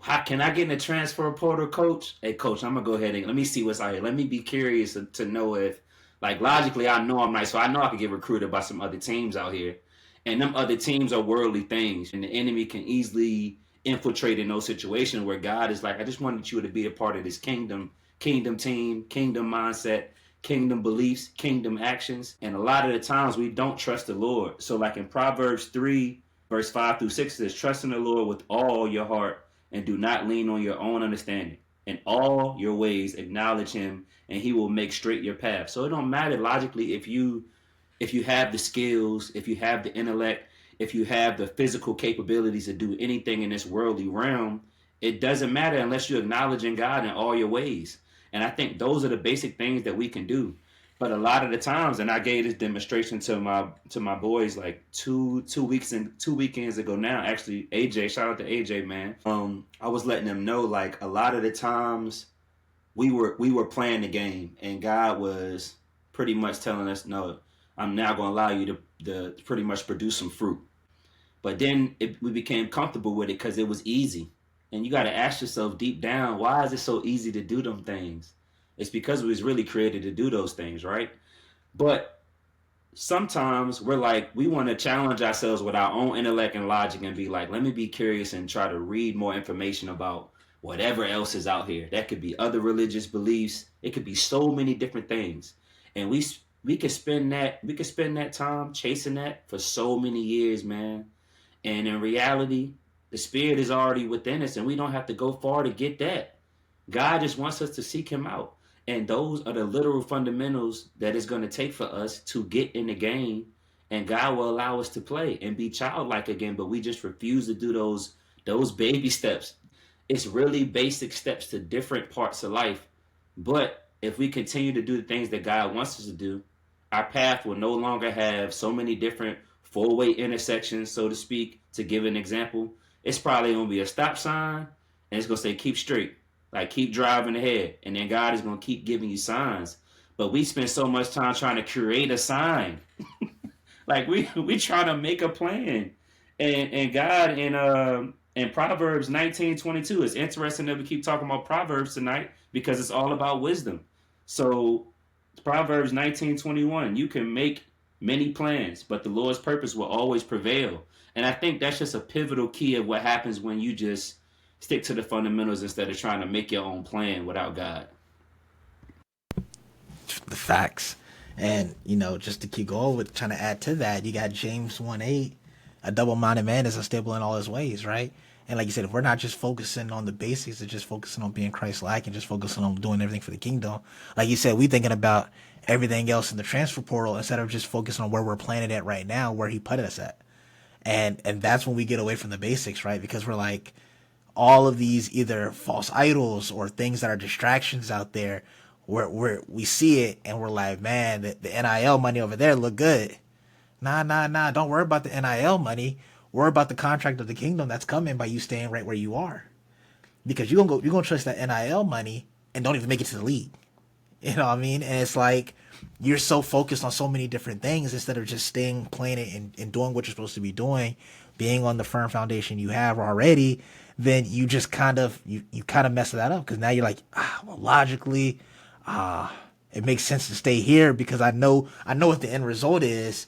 How can I get in the transfer portal, coach? Hey, coach, I'm gonna go ahead and let me see what's out here. Let me be curious to know if, like, logically, I know I'm right, so I know I could get recruited by some other teams out here, and them other teams are worldly things, and the enemy can easily infiltrate in those situations where God is like, I just wanted you to be a part of this kingdom team, kingdom mindset, kingdom beliefs, kingdom actions, and a lot of the times we don't trust the Lord. So, like in Proverbs 3, verse 5 through 6, it says, "Trust in the Lord with all your heart, and do not lean on your own understanding. In all your ways acknowledge him, and he will make straight your path." So it don't matter logically if you have the skills, if you have the intellect, if you have the physical capabilities to do anything in this worldly realm. It doesn't matter unless you're acknowledging God in all your ways. And I think those are the basic things that we can do. But a lot of the times, and I gave this demonstration to my boys like two weekends ago now. Actually, AJ, shout out to AJ, man. I was letting them know like a lot of the times we were playing the game, and God was pretty much telling us, no, I'm now going to allow you to pretty much produce some fruit. But then we became comfortable with it because it was easy. And you got to ask yourself deep down, why is it so easy to do them things? It's because we was really created to do those things, right? But sometimes we're like, we want to challenge ourselves with our own intellect and logic and be like, let me be curious and try to read more information about whatever else is out here. That could be other religious beliefs. It could be so many different things. And we could spend that time chasing that for so many years, man. And in reality, the spirit is already within us, and we don't have to go far to get that. God just wants us to seek him out. And those are the literal fundamentals that it's going to take for us to get in the game. And God will allow us to play and be childlike again. But we just refuse to do those baby steps. It's really basic steps to different parts of life. But if we continue to do the things that God wants us to do, our path will no longer have so many different four-way intersections, so to speak. To give an example, it's probably going to be a stop sign, and it's going to say keep straight, like keep driving ahead, and then God is going to keep giving you signs. But we spend so much time trying to create a sign. Like we trying to make a plan, and God in Proverbs 19:22. It's interesting that we keep talking about Proverbs tonight because it's all about wisdom. So Proverbs 19:21. You can make many plans, but the Lord's purpose will always prevail. And I think that's just a pivotal key of what happens when you just stick to the fundamentals instead of trying to make your own plan without God. The facts. And, just to keep going with trying to add to that, you got James 1:8, a double minded man is unstable in all his ways, right? And like you said, if we're not just focusing on the basics and just focusing on being Christ like and just focusing on doing everything for the kingdom, like you said, we thinking about everything else in the transfer portal instead of just focusing on where we're planted at right now, where he put us at. And that's when we get away from the basics, right? Because we're like, all of these either false idols or things that are distractions out there where we see it and we're like, man, the NIL money over there look good. Nah. Don't worry about the NIL money. Worry about the contract of the kingdom that's coming by you staying right where you are. Because you're gonna trust that NIL money and don't even make it to the league. You know what I mean? And it's like you're so focused on so many different things instead of just staying, playing it, and doing what you're supposed to be doing, being on the firm foundation you have already. Then you just kind of mess that up because now you're like, well, logically, it makes sense to stay here because I know what the end result is.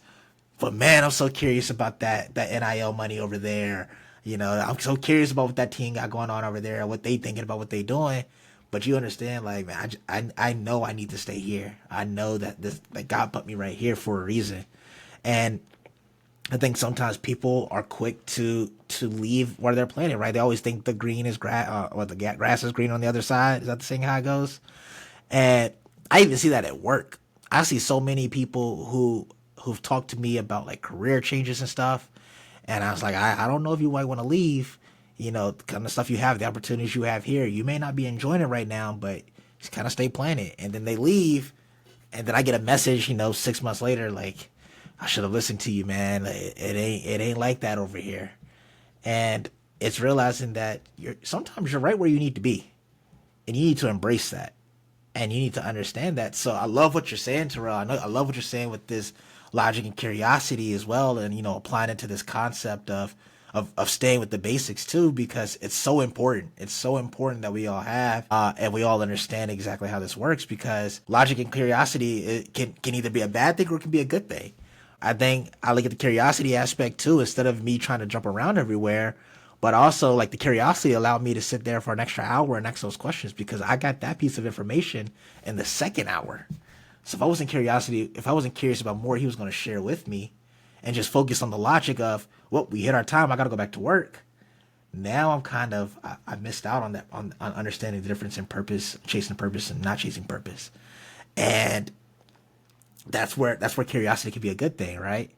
But man, I'm so curious about that NIL money over there. I'm so curious about what that team got going on over there, what they thinking about what they doing. But you understand, like, man, I know I need to stay here. I know that God put me right here for a reason. And I think sometimes people are quick to leave where they're planted, right? They always think the green is grass, or the grass is green on the other side. Is that the saying how it goes? And I even see that at work. I see so many people who've talked to me about like career changes and stuff. And I was like, I don't know if you might want to leave, the kind of stuff you have, the opportunities you have here. You may not be enjoying it right now, but just kind of stay planted. And then they leave. And then I get a message, 6 months later, like, I should have listened to you, man. It ain't like that over here. And it's realizing that sometimes you're right where you need to be. And you need to embrace that. And you need to understand that. So I love what you're saying, Terrell. I love what you're saying with this logic and curiosity as well, and applying it to this concept of staying with the basics too, because it's so important. It's so important that we all have and we all understand exactly how this works, because logic and curiosity, it can either be a bad thing or it can be a good thing. I think I look at the curiosity aspect too, instead of me trying to jump around everywhere. But also, like, the curiosity allowed me to sit there for an extra hour and ask those questions, because I got that piece of information in the second hour. So if I wasn't curious about more he was going to share with me, and just focus on the logic of, well, we hit our time, I got to go back to work. Now I missed out on that, on understanding the difference in purpose, chasing purpose and not chasing purpose. And that's where curiosity can be a good thing, right?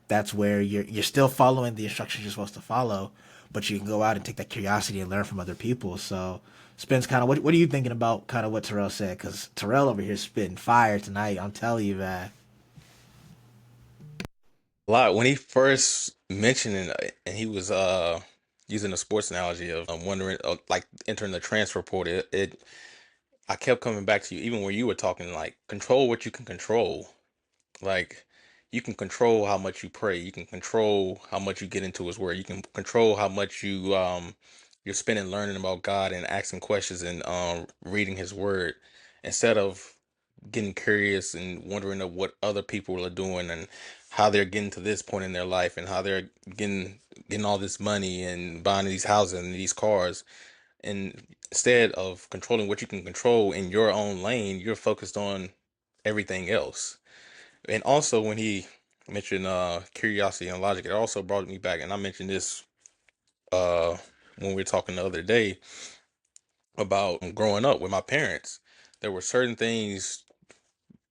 That's where you're still following the instructions you're supposed to follow, but you can go out and take that curiosity and learn from other people. So, Spence, kind of, what are you thinking about kind of what Terrell said? Because Terrell over here spitting fire tonight. I'm telling you, man. A lot when he first mentioned it, and he was using a sports analogy of wondering, like entering the transfer portal. I kept coming back to you, even when you were talking, like, control what you can control. Like, you can control how much you pray. You can control how much you get into His Word. You can control how much you're spending learning about God and asking questions and reading His Word, instead of getting curious and wondering of what other people are doing and how they're getting to this point in their life and how they're getting all this money and buying these houses and these cars. And instead of controlling what you can control in your own lane, you're focused on everything else. And also, when he mentioned curiosity and logic, it also brought me back. And I mentioned this uh, when we were talking the other day about growing up with my parents. There were certain things.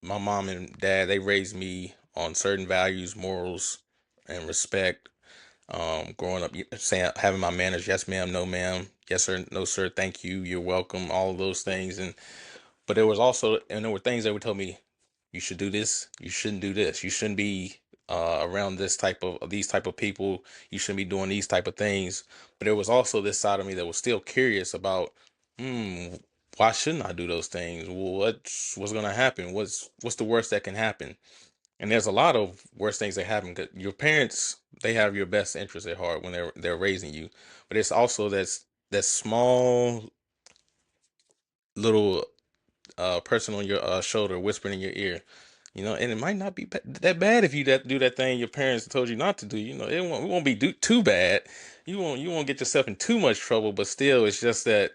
My mom and dad, they raised me on certain values, morals, and respect. Growing up, saying, having my manners, yes ma'am, no ma'am, yes sir, no sir, thank you, you're welcome, all of those things. And but there was also, and there were things that would tell me, you should do this, you shouldn't do this, you shouldn't be around this type of these type of people, you shouldn't be doing these type of things. But there was also this side of me that was still curious about, hmm, why shouldn't I do those things? What's gonna happen? What's the worst that can happen? And there's a lot of worse things that happen. 'Cause your parents, they have your best interest at heart when they're raising you, but it's also that small little person on your shoulder whispering in your ear, and it might not be that bad if you do that thing your parents told you not to do. It won't be too bad. You won't get yourself in too much trouble, but still, it's just that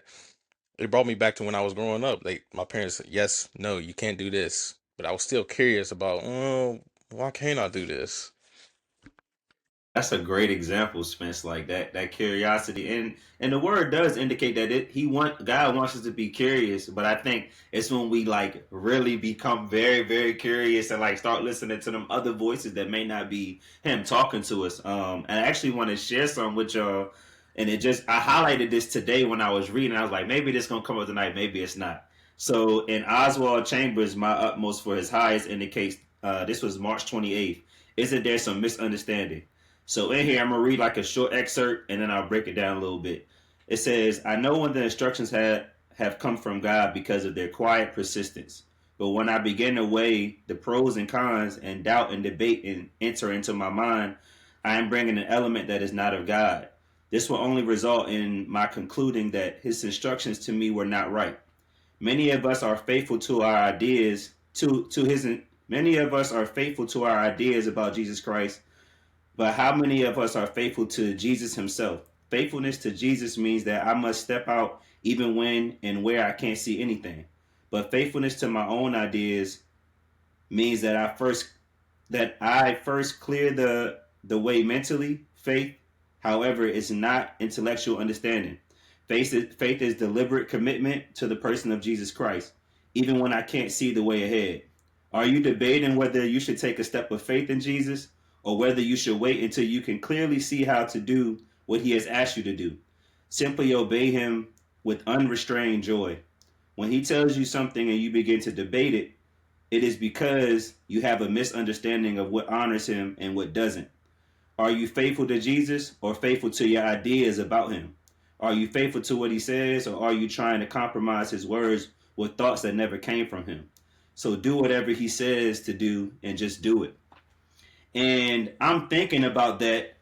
it brought me back to when I was growing up. Like, my parents said, yes, no, you can't do this, but I was still curious about, oh, why can't I do this? That's a great example, Spence. Like that curiosity, and the word does indicate that God wants us to be curious. But I think it's when we like really become very very curious and like start listening to them other voices that may not be Him talking to us. And I actually want to share some with y'all. And I highlighted this today when I was reading. I was like, maybe this gonna come up tonight, maybe it's not. So in Oswald Chambers, my utmost for his highest indicates this was March 28th. Isn't there some misunderstanding? So in here, I'm gonna read like a short excerpt, and then I'll break it down a little bit. It says, "I know when the instructions have come from God because of their quiet persistence, but when I begin to weigh the pros and cons and doubt and debate and enter into my mind, I am bringing an element that is not of God. This will only result in my concluding that His instructions to me were not right. Many of us are faithful to our ideas to His. Many of us are faithful to our ideas about Jesus Christ, but how many of us are faithful to Jesus Himself? Faithfulness to Jesus means that I must step out even when and where I can't see anything. But faithfulness to my own ideas means that I first clear the way mentally. Faith, however, is not intellectual understanding. Faith is deliberate commitment to the person of Jesus Christ, even when I can't see the way ahead. Are you debating whether you should take a step of faith in Jesus, or whether you should wait until you can clearly see how to do what He has asked you to do? Simply obey Him with unrestrained joy. When He tells you something and you begin to debate it, it is because you have a misunderstanding of what honors Him and what doesn't. Are you faithful to Jesus, or faithful to your ideas about Him? Are you faithful to what He says, or are you trying to compromise His words with thoughts that never came from him. So do whatever he says to do and just do it. And I'm thinking about that,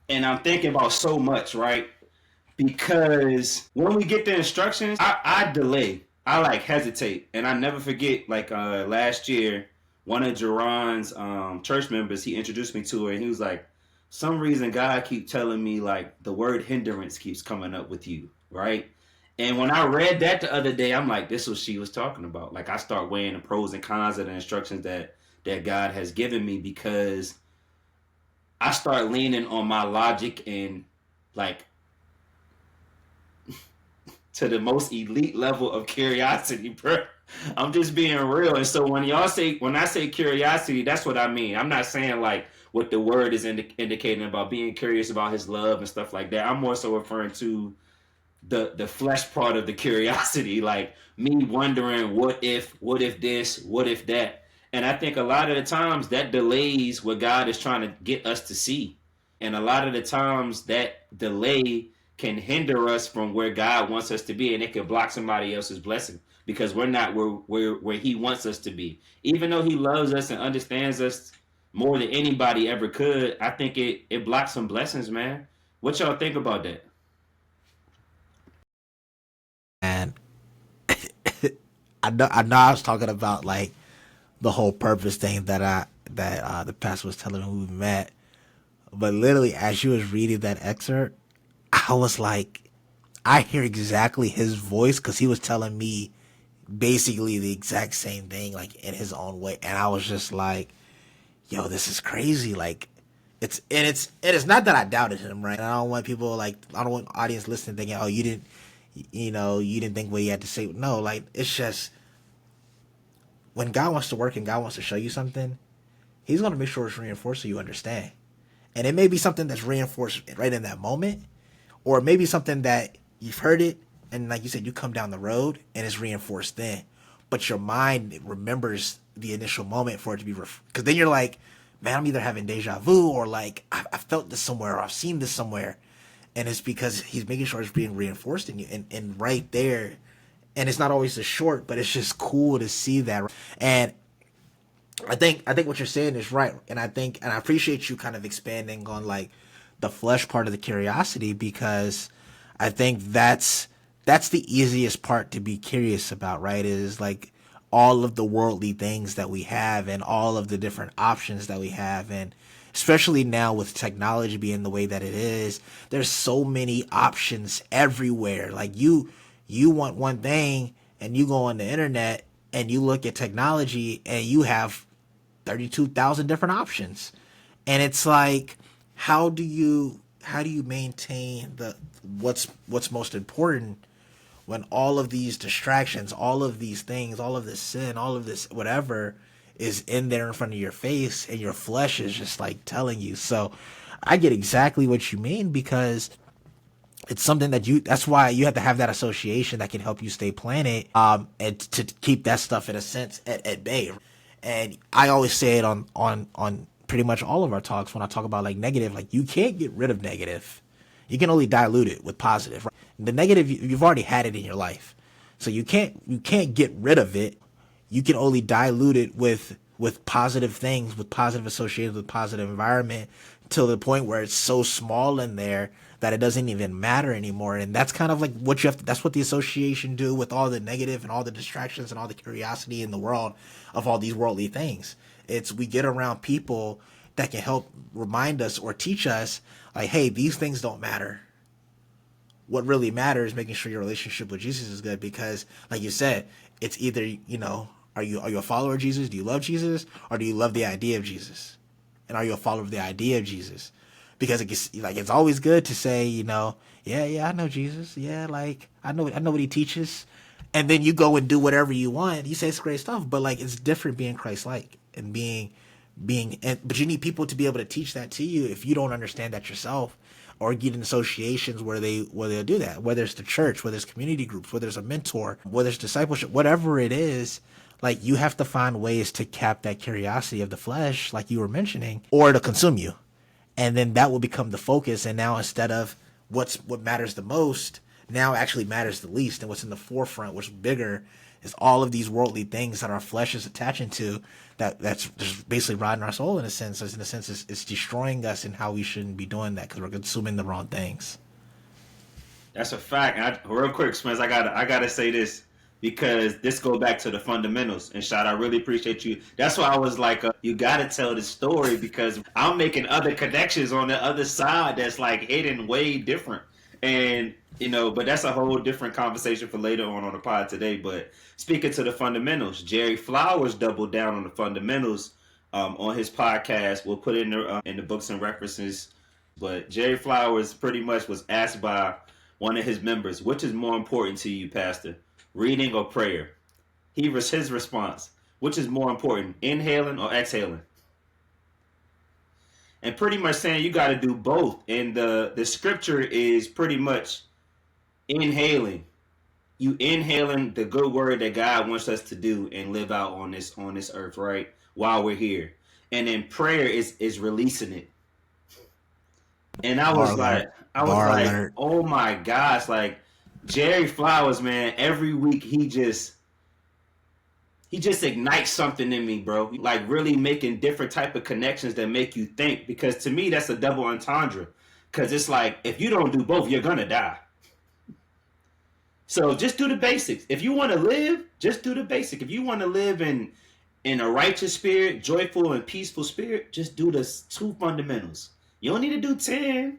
and I'm thinking about so much, right? Because when we get the instructions, I delay. I like hesitate, and I never forget. Like last year, one of Jerron's church members, he introduced me to her, and he was like, "Some reason God keep telling me like the word hindrance keeps coming up with you, right?" And when I read that the other day, I'm like, "This is what she was talking about." Like I start weighing the pros and cons of the instructions that God has given me, because I start leaning on my logic and like to the most elite level of curiosity, bro. I'm just being real. And so when I say curiosity, that's what I mean. I'm not saying like what the word is indicating about being curious about his love and stuff like that. I'm more so referring to the flesh part of the curiosity, like me wondering what if this, what if that. And I think a lot of the times that delays what God is trying to get us to see. And a lot of the times that delay can hinder us from where God wants us to be, and it can block somebody else's blessing because we're not where he wants us to be. Even though he loves us and understands us more than anybody ever could, I think it blocks some blessings, man. What y'all think about that? And I know I was talking about like the whole purpose thing that the pastor was telling me when we met, but literally as she was reading that excerpt, I was like, I hear exactly his voice because he was telling me basically the exact same thing, like in his own way, and I was just like, yo, this is crazy. Like, it's not that I doubted him, right? I don't want people like, I don't want audience listening thinking, oh, you didn't think what he had to say. No, like it's just when God wants to work and God wants to show you something, He's going to make sure it's reinforced so you understand. And it may be something that's reinforced right in that moment, or maybe something that you've heard it, and like you said, you come down the road and it's reinforced then. But your mind remembers the initial moment for it to be, because then you're like, man, I'm either having deja vu or like I felt this somewhere or I've seen this somewhere. And it's because he's making sure it's being reinforced in you. And right there, and it's not always a short, but it's just cool to see that. And I think what you're saying is right, and I appreciate you kind of expanding on like the flesh part of the curiosity, because I think that's the easiest part to be curious about, right? Is like all of the worldly things that we have and all of the different options that we have, and especially now with technology being the way that it is, there's so many options everywhere. Like you want one thing and you go on the internet and you look at technology and you have 32,000 different options. And it's like, how do you maintain the what's most important when all of these distractions, all of these things, all of this sin, all of this whatever is in there in front of your face and your flesh is just like telling you. So I get exactly what you mean, because it's something that's why you have to have that association that can help you stay planted, and to keep that stuff in a sense at bay. And I always say it on pretty much all of our talks when I talk about like negative, like you can't get rid of negative. You can only dilute it with positive. Right? The negative, you've already had it in your life. So you can't get rid of it. You can only dilute it with positive things, with positive associated with positive environment, till the point where it's so small in there that it doesn't even matter anymore. And that's kind of like what you have to, that's what the association do with all the negative and all the distractions and all the curiosity in the world of all these worldly things. It's we get around people that can help remind us or teach us like, hey, these things don't matter. What really matters is making sure your relationship with Jesus is good, because like you said, it's either, are you a follower of Jesus? Do you love Jesus? Or do you love the idea of Jesus? And are you a follower of the idea of Jesus? Because it's always good to say, yeah, I know Jesus. Yeah, like I know what he teaches. And then you go and do whatever you want. You say it's great stuff, but like it's different being Christ-like and but you need people to be able to teach that to you if you don't understand that yourself, or get in associations where they'll do that, whether it's the church, whether it's community groups, whether it's a mentor, whether it's discipleship, whatever it is. Like you have to find ways to cap that curiosity of the flesh, like you were mentioning, or to consume you. And then that will become the focus. And now instead of what matters the most, now actually matters the least, and what's in the forefront, what's bigger, is all of these worldly things that our flesh is attaching to. That's just basically riding our soul in a sense. In a sense, it's destroying us in how we shouldn't be doing that because we're consuming the wrong things. That's a fact. Real quick, Spence, I gotta say this because this go back to the fundamentals. And Shad, I really appreciate you. That's why I was like, you gotta tell the story because I'm making other connections on the other side that's like hidden way different. And but that's a whole different conversation for later on the pod today. But speaking to the fundamentals, Jerry Flowers doubled down on the fundamentals on his podcast. We'll put it in the books and references. But Jerry Flowers pretty much was asked by one of his members, which is more important to you, Pastor, reading or prayer? His response, which is more important, inhaling or exhaling? And pretty much saying you got to do both. And the scripture is pretty much inhaling. You inhaling the good word that God wants us to do and live out on this earth, right? While we're here. And then prayer is releasing it. And I was like, oh my gosh, like Jerry Flowers, man, every week he just ignites something in me, bro. Like really making different type of connections that make you think. Because to me, that's a double entendre. Because it's like, if you don't do both, you're gonna die. So just do the basics. If you want to live, just do the basic. If you want to live in a righteous spirit, joyful and peaceful spirit, just do the 2 fundamentals. You don't need to do 10.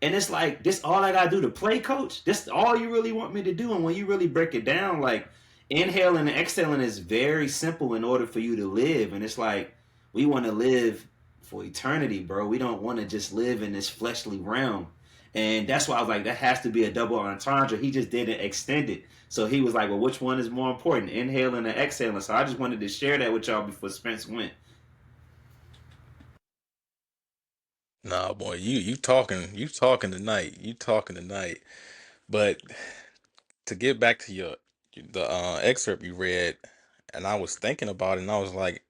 And it's like, this all I gotta do to play, coach? This all you really want me to do? And when you really break it down, like inhaling and exhaling is very simple in order for you to live. And it's like, we want to live for eternity, bro. We don't want to just live in this fleshly realm. And that's why I was like, that has to be a double entendre. He just didn't extend it. So he was like, well, which one is more important, inhaling and exhaling? So I just wanted to share that with y'all before Spence went. Nah, boy, you talking tonight. You talking tonight. But to get back to the excerpt you read, and I was thinking about it, and I was like,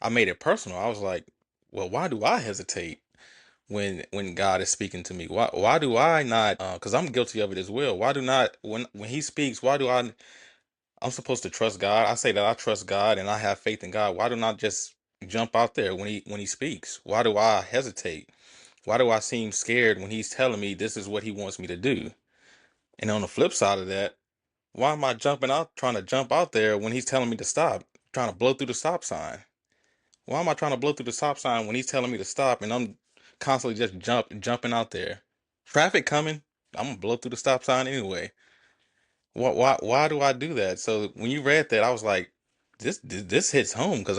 I made it personal. I was like, well, why do I hesitate when God is speaking to me? Why do I not? Because I'm guilty of it as well. Why do not when He speaks? Why do I? I'm supposed to trust God. I say that I trust God and I have faith in God. Why do not just jump out there when He speaks? Why do I hesitate? Why do I seem scared when He's telling me this is what He wants me to do? And on the flip side of that, why am I trying to jump out there when He's telling me to stop, trying to blow through the stop sign? Why am I trying to blow through the stop sign when He's telling me to stop and I'm constantly just jumping out there? Traffic coming, I'm gonna blow through the stop sign anyway. Why do I do that? So when you read that, I was like, this hits home because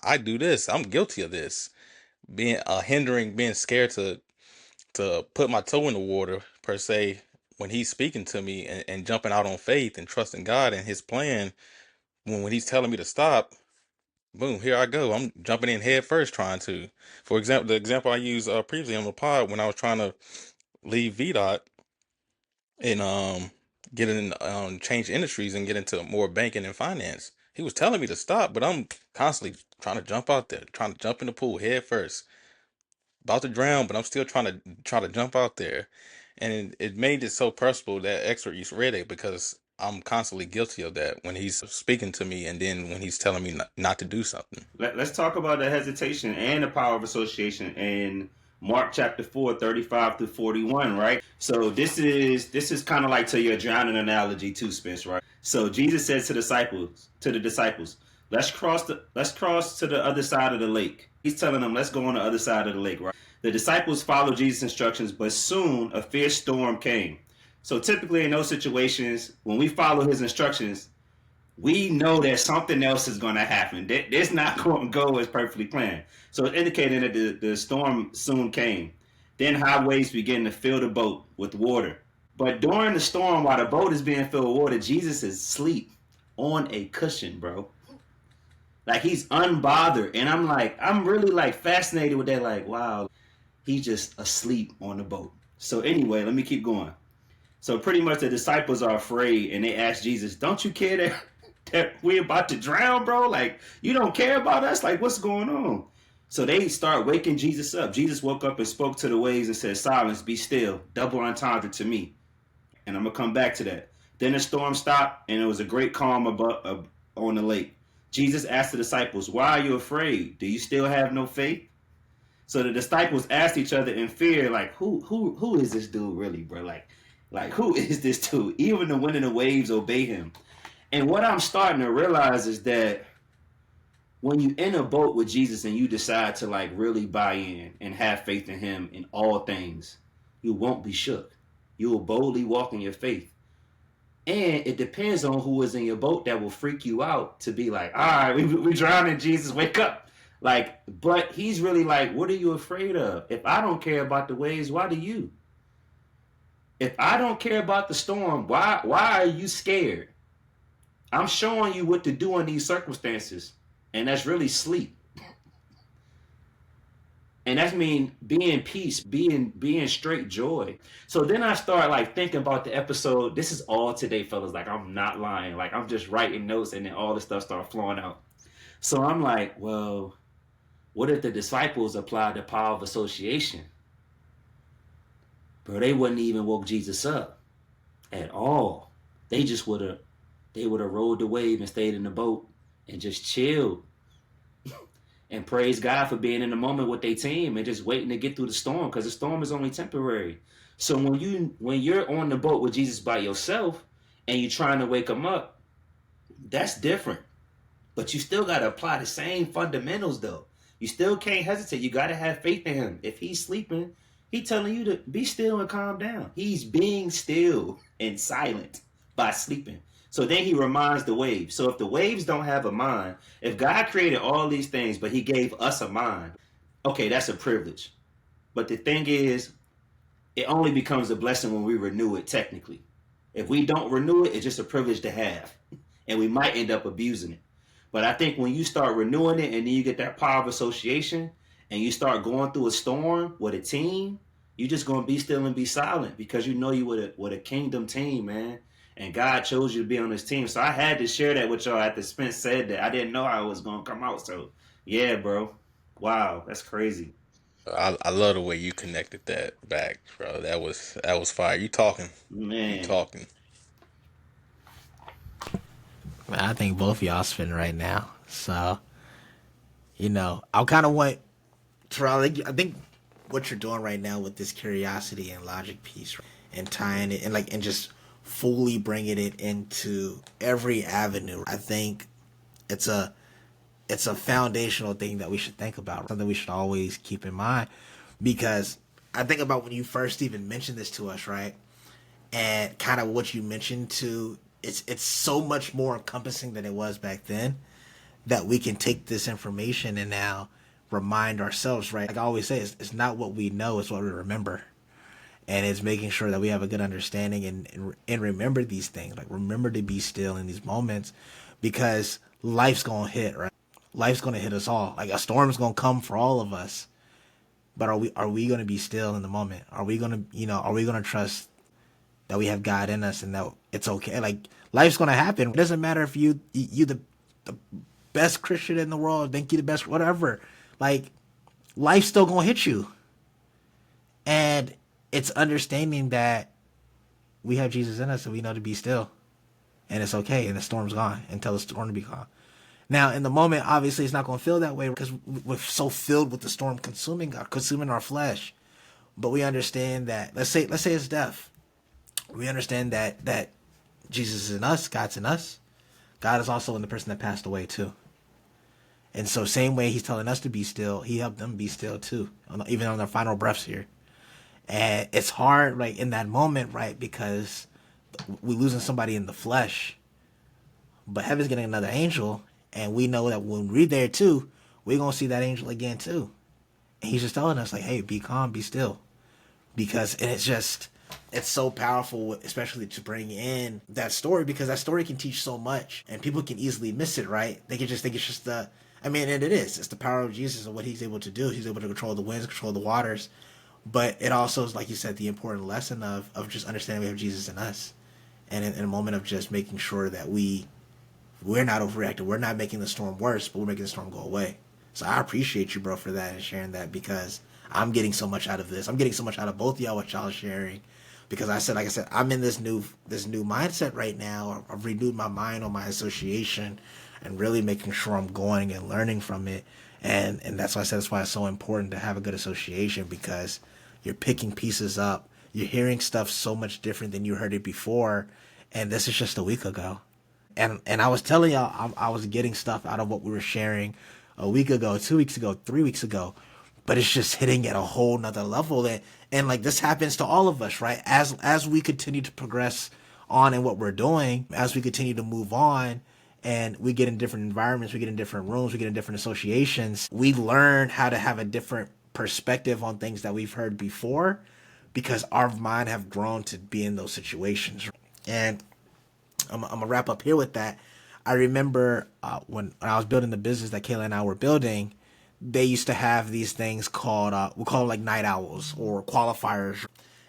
I do this. I'm guilty of this. Being hindering, being scared to put my toe in the water per se when He's speaking to me and jumping out on faith and trusting God and His plan. When He's telling me to stop, boom, here I go. I'm jumping in head first trying to. For example, the example I used previously on the pod when I was trying to leave VDOT and get in change industries and get into more banking and finance. He was telling me to stop, but I'm constantly trying to jump out there, trying to jump in the pool head first. About to drown, but I'm still trying to jump out there. And it made it so personal that excerpt you read it because I'm constantly guilty of that when He's speaking to me and then when He's telling me not to do something. Let's talk about the hesitation and the power of association in Mark chapter 4, 35 through 41, right? So this is kind of like to your drowning analogy too, Spence, right? So Jesus says to the disciples, let's cross to the other side of the lake. He's telling them, let's go on the other side of the lake, right? The disciples followed Jesus' instructions, but soon a fierce storm came. So typically in those situations, when we follow His instructions, we know that something else is going to happen. It's not going to go as perfectly planned. So it's indicating that the storm soon came. Then high waves began to fill the boat with water. But during the storm, while the boat is being filled with water, Jesus is asleep on a cushion, bro. Like he's unbothered. And I'm really like fascinated with that. Like, wow, he's just asleep on the boat. So anyway, let me keep going. So pretty much the disciples are afraid and they ask Jesus, don't you care that we're about to drown, bro? Like, you don't care about us? Like, what's going on? So they start waking Jesus up. Jesus woke up and spoke to the waves and said, silence, be still. Double entendre to me. And I'm going to come back to that. Then the storm stopped, and it was a great calm on the lake. Jesus asked the disciples, "Why are you afraid? Do you still have no faith?" So the disciples asked each other in fear, like, who is this dude really, bro? Like who is this dude? Even the wind and the waves obey him. And what I'm starting to realize is that when you in a boat with Jesus and you decide to like really buy in and have faith in him in all things, you won't be shook. You will boldly walk in your faith. And it depends on who is in your boat that will freak you out to be like, all right, we drowning, Jesus, wake up. Like, but he's really like, what are you afraid of? If I don't care about the waves, why do you? If I don't care about the storm, why are you scared? I'm showing you what to do in these circumstances. And that's really sleep. And that's mean being peace, being straight joy. So then I start like thinking about the episode. This is all today, fellas. Like I'm not lying. Like I'm just writing notes and then all this stuff started flowing out. So I'm like, well, what if the disciples applied the power of association? Bro, they wouldn't even woke Jesus up at all. They just would have rode the wave and stayed in the boat and just chilled. And praise God for being in the moment with their team and just waiting to get through the storm, because the storm is only temporary. So when you're on the boat with Jesus by yourself and you're trying to wake him up, that's different. But you still got to apply the same fundamentals though. You still can't hesitate. You got to have faith in him. If he's sleeping, he's telling you to be still and calm down. He's being still and silent by sleeping. So then he reminds the waves. So if the waves don't have a mind, if God created all these things, but he gave us a mind, okay, that's a privilege. But the thing is, it only becomes a blessing when we renew it technically. If we don't renew it, it's just a privilege to have. And we might end up abusing it. But I think when you start renewing it and then you get that power of association and you start going through a storm with a team, you're just going to be still and be silent because you know you with a kingdom team, man. And God chose you to be on this team. So I had to share that with y'all after Spence said that. I didn't know how it was going to come out. So, yeah, bro. Wow, that's crazy. I love the way you connected that back, bro. That was fire. You talking? You Man. talking? Man, I think both of y'all spin right now. So, I kind of want Terrell. I think what you're doing right now with this curiosity and logic piece, right, and tying it and just fully bringing it into every avenue. I think it's a foundational thing that we should think about, something we should always keep in mind, because I think about when you first even mentioned this to us, right? And kind of what you mentioned to it's so much more encompassing than it was back then, that we can take this information and now remind ourselves, right? Like I always say, it's not what we know, it's what we remember. And it's making sure that we have a good understanding and remember these things. Like remember to be still in these moments, because life's gonna hit, right? Life's gonna hit us all. Like a storm's gonna come for all of us. But are we gonna be still in the moment? Are we gonna trust that we have God in us and that it's okay? Like life's gonna happen. It doesn't matter if you the best Christian in the world, think you the best, whatever. Like life's still gonna hit you. And it's understanding that we have Jesus in us and we know to be still. And it's okay. And the storm's gone until the storm to be gone. Now, in the moment, obviously, it's not going to feel that way because we're so filled with the storm consuming our flesh. But we understand that, let's say it's death. We understand that Jesus is in us, God's in us. God is also in the person that passed away too. And so same way he's telling us to be still, he helped them be still too, even on their final breaths here. And it's hard, right, in that moment, right, because we're losing somebody in the flesh. But heaven's getting another angel, and we know that when we're there too, we're going to see that angel again too. And he's just telling us, like, hey, be calm, be still. Because it's so powerful, especially to bring in that story, because that story can teach so much, and people can easily miss it, right? They can just think it's just and it is. It's the power of Jesus and what he's able to do. He's able to control the winds, control the waters. But it also is, like you said, the important lesson of just understanding we have Jesus in us. And in a moment of just making sure that we're not overreacting. We're not making the storm worse, but we're making the storm go away. So I appreciate you, bro, for that and sharing that, because I'm getting so much out of this. I'm getting so much out of both of y'all, what y'all are sharing. because I said, like I said, I'm in this new mindset right now. I've renewed my mind on my association, and really making sure I'm going and learning from it. And that's why I said that's why it's so important to have a good association, because you're picking pieces up. You're hearing stuff so much different than you heard it before, and this is just a week ago. And I was telling y'all I was getting stuff out of what we were sharing a week ago, 2 weeks ago, 3 weeks ago, but it's just hitting at a whole nother level. And like this happens to all of us, right? As we continue to progress on in what we're doing, as we continue to move on, and we get in different environments, we get in different rooms, we get in different associations, we learn how to have a different perspective on things that we've heard before, because our mind have grown to be in those situations. And I'm gonna wrap up here with that. I remember when I was building the business that Kayla and I were building, they used to have these things called we call them like night owls or qualifiers,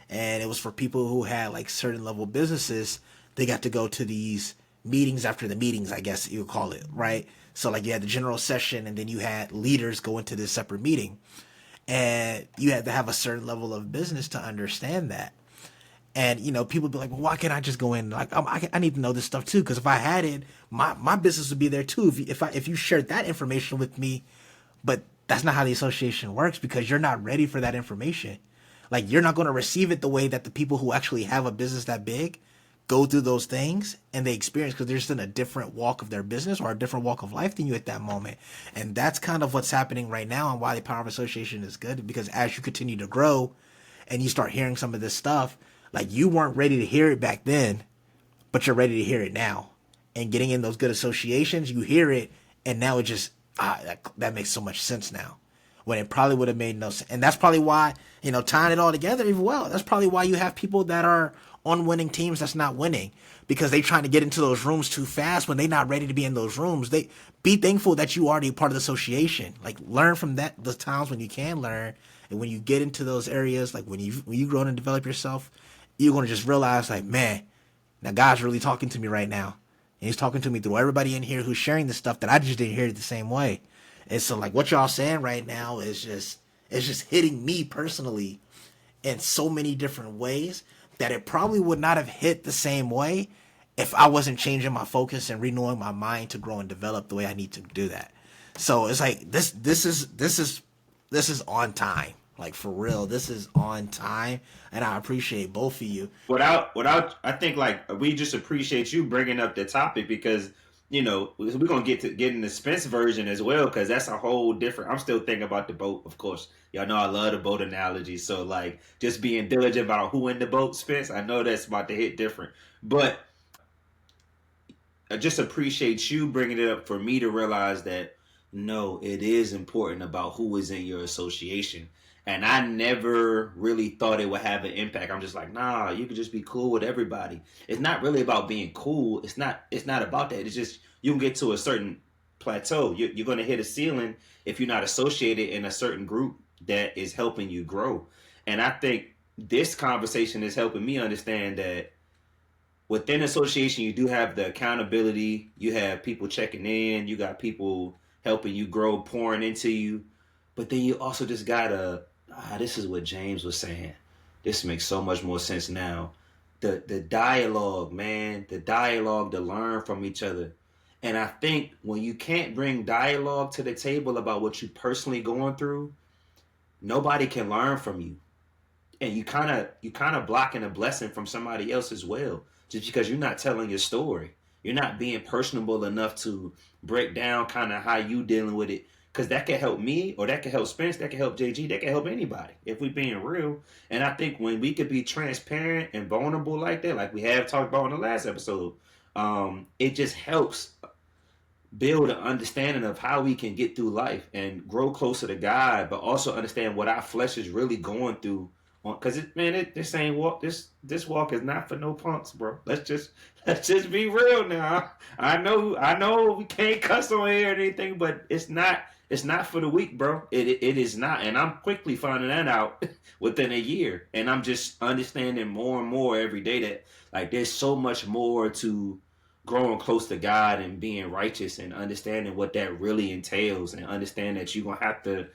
and it was for people who had like certain level businesses. They got to go to these meetings after the meetings, I guess you would call it, right? So like you had the general session, and then you had leaders go into this separate meeting, and you had to have a certain level of business to understand that. And people be like, well, why can't I just go in? Like, I need to know this stuff too, because if I had it, my business would be there too. If you shared that information with me, but that's not how the association works, because you're not ready for that information. Like, you're not going to receive it the way that the people who actually have a business that big go through those things and they experience, because they're just in a different walk of their business or a different walk of life than you at that moment. And that's kind of what's happening right now, and why the power of association is good, because as you continue to grow and you start hearing some of this stuff, like, you weren't ready to hear it back then, but you're ready to hear it now. And getting in those good associations, you hear it, and now it just that makes so much sense now, when it probably would have made no sense. And that's probably why, tying it all together even well, that's probably why you have people that are on winning teams that's not winning, because they trying to get into those rooms too fast when they're not ready to be in those rooms. They be thankful that you already part of the association. Like, learn from that, the times when you can learn, and when you get into those areas, like when you grow and develop yourself, you're going to just realize, like, man, now God's really talking to me right now. And he's talking to me through everybody in here who's sharing the stuff that I just didn't hear it the same way. And so, like, what y'all saying right now is just hitting me personally in so many different ways that it probably would not have hit the same way if I wasn't changing my focus and renewing my mind to grow and develop the way I need to do that. So it's like this is on time. Like, for real, this is on time, and I appreciate both of you. Without, I think, like, we just appreciate you bringing up the topic, because we're gonna get in the Spence version as well, because that's a whole different. I'm still thinking about the boat, of course. Y'all know I love the boat analogy, so like just being diligent about who in the boat, Spence. I know that's about to hit different, but I just appreciate you bringing it up for me to realize that no, it is important about who is in your association. And I never really thought it would have an impact. I'm just like, nah, you could just be cool with everybody. It's not really about being cool. It's not. It's not about that. It's just you can get to a certain plateau. You're going to hit a ceiling if you're not associated in a certain group that is helping you grow. And I think this conversation is helping me understand that within association, you do have the accountability. You have people checking in. You got people helping you grow, pouring into you. But then you also just gotta. This is what James was saying. This makes so much more sense now. The dialogue, man, the dialogue to learn from each other. And I think when you can't bring dialogue to the table about what you personally going through, nobody can learn from you, and you kind of blocking a blessing from somebody else as well, just because you're not telling your story. You're not being personable enough to break down kind of how you dealing with it, because that could help me, or that could help Spence, that could help JG, that could help anybody if we being real. And I think when we could be transparent and vulnerable like that, like we have talked about in the last episode, it just helps build an understanding of how we can get through life and grow closer to God, but also understand what our flesh is really going through. Because this ain't walk. This walk is not for no punks, bro. Let's just be real now. I know we can't cuss on here or anything, but it's not. It's not for the weak, bro. It is not, and I'm quickly finding that out within a year, and I'm just understanding more and more every day that, like, there's so much more to growing close to God and being righteous, and understanding what that really entails, and understand that you're gonna have to.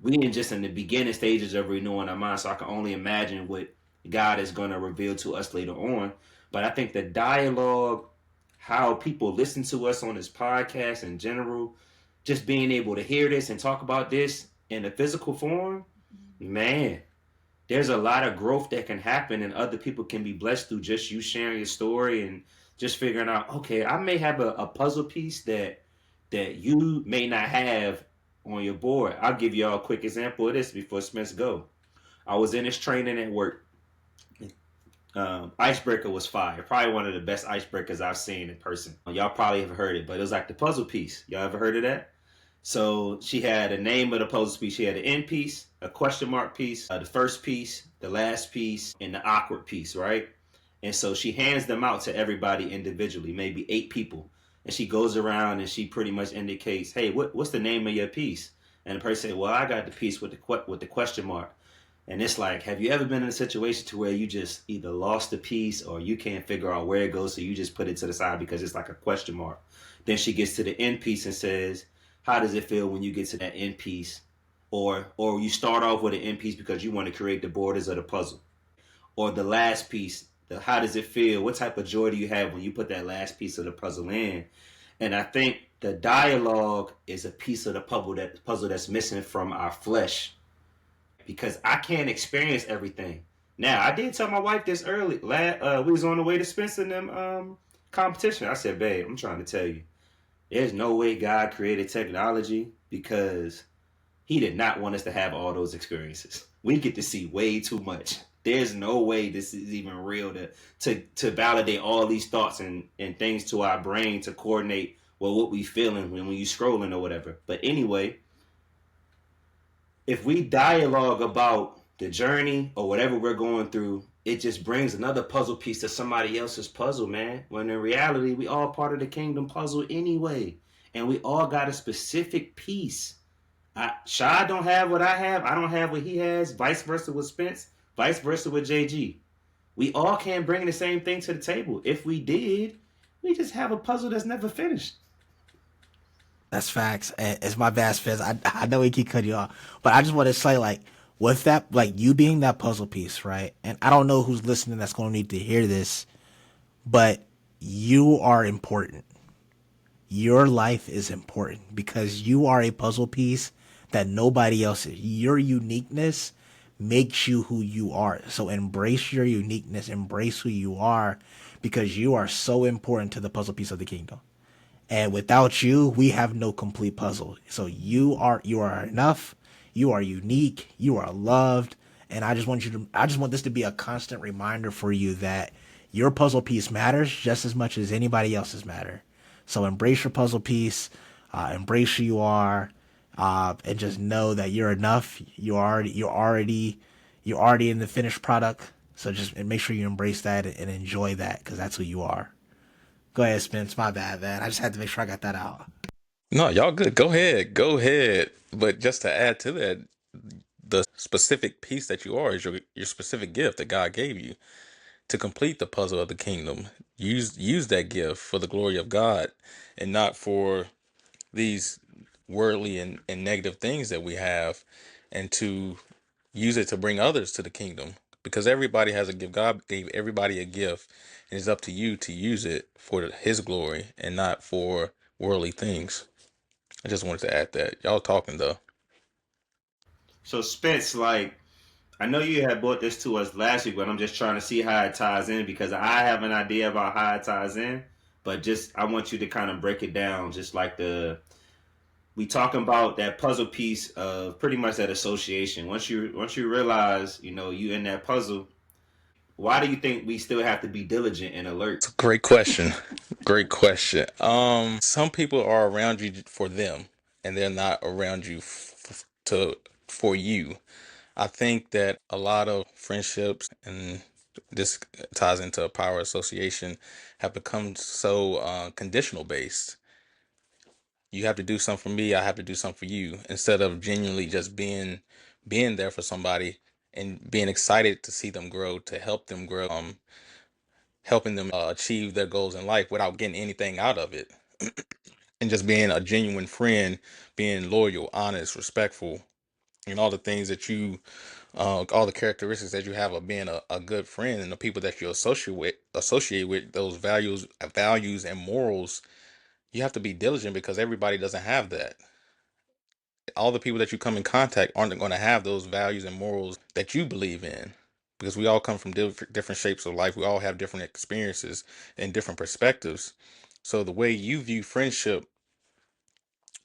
We in just in the beginning stages of renewing our mind, so I can only imagine what God is going to reveal to us later on. But I think the dialogue, how people listen to us on this podcast in general, just being able to hear this and talk about this in a physical form, man, there's a lot of growth that can happen, and other people can be blessed through just you sharing your story and just figuring out, okay, I may have a puzzle piece that you may not have on your board. I'll give y'all a quick example of this before Smith's go. I was in this training at work. Icebreaker was fire. Probably one of the best icebreakers I've seen in person. Y'all probably have heard it, but it was like the puzzle piece. Y'all ever heard of that? So she had a name of the puzzle piece. She had an end piece, a question mark piece, the first piece, the last piece, and the awkward piece, right? And so she hands them out to everybody individually, maybe 8 people. And she goes around and she pretty much indicates, hey, what's the name of your piece? And the person said, well, I got the piece with the question mark. And it's like, have you ever been in a situation to where you just either lost a piece or you can't figure out where it goes, so you just put it to the side because it's like a question mark? Then she gets to the end piece and says, how does it feel when you get to that end piece? Or you start off with an end piece because you want to create the borders of the puzzle. Or the last piece, how does it feel? What type of joy do you have when you put that last piece of the puzzle in? And I think the dialogue is a piece of the puzzle that's missing from our flesh, because I can't experience everything. Now, I did tell my wife this early. We was on the way to Spencer and them competition. I said, babe, I'm trying to tell you, there's no way God created technology because he did not want us to have all those experiences. We get to see way too much. There's no way this is even real to validate all these thoughts and things to our brain to coordinate what we feeling when you scrolling or whatever. But anyway, if we dialogue about the journey or whatever we're going through, it just brings another puzzle piece to somebody else's puzzle, man. When in reality, we all part of the kingdom puzzle anyway. And we all got a specific piece. Shy don't have what I have. I don't have what he has. Vice versa with Spence. Vice versa with JG. We all can't bring the same thing to the table. If we did, we just have a puzzle that's never finished. That's facts. And it's my bad, Fizz. I know we keep cutting you off, but I just want to say, like, with that, like, you being that puzzle piece, right? And I don't know who's listening that's going to need to hear this, but you are important. Your life is important because you are a puzzle piece that nobody else is. Your uniqueness makes you who you are. So embrace your uniqueness, embrace who you are, because you are so important to the puzzle piece of the kingdom. And without you, we have no complete puzzle. So you are enough. You are unique. You are loved. And I just want this to be a constant reminder for you that your puzzle piece matters just as much as anybody else's matter. So embrace your puzzle piece, embrace who you are, and just know that you're enough. You're already in the finished product. So just make sure you embrace that and enjoy that, because that's who you are. Go ahead, Spence. My bad, man. I just had to make sure I got that out. No, y'all good. Go ahead. Go ahead. But just to add to that, the specific piece that you are is your specific gift that God gave you to complete the puzzle of the kingdom. Use that gift for the glory of God and not for these worldly and negative things that we have, and to use it to bring others to the kingdom, because everybody has a gift. God gave everybody a gift, and it's up to you to use it for his glory and not for worldly things. I just wanted to add that. Y'all talking though. So Spence, like, I know you had brought this to us last week, but I'm just trying to see how it ties in, because I have an idea about how it ties in, but just I want you to kind of break it down, just like we talking about that puzzle piece of pretty much that association. Once you realize, you in that puzzle, why do you think we still have to be diligent and alert? It's a great question. Great question. Some people are around you for them, and they're not around you to for you. I think that a lot of friendships, and this ties into a power association, have become so conditional based. You have to do something for me, I have to do something for you, instead of genuinely just being there for somebody and being excited to see them grow, to help them grow, helping them achieve their goals in life without getting anything out of it, and just being a genuine friend, being loyal, honest, respectful, and all the things that you, all the characteristics that you have of being a good friend, and the people that you associate with those values and morals. You have to be diligent because everybody doesn't have that. All the people that you come in contact aren't going to have those values and morals that you believe in, because we all come from different shapes of life. We all have different experiences and different perspectives. So the way you view friendship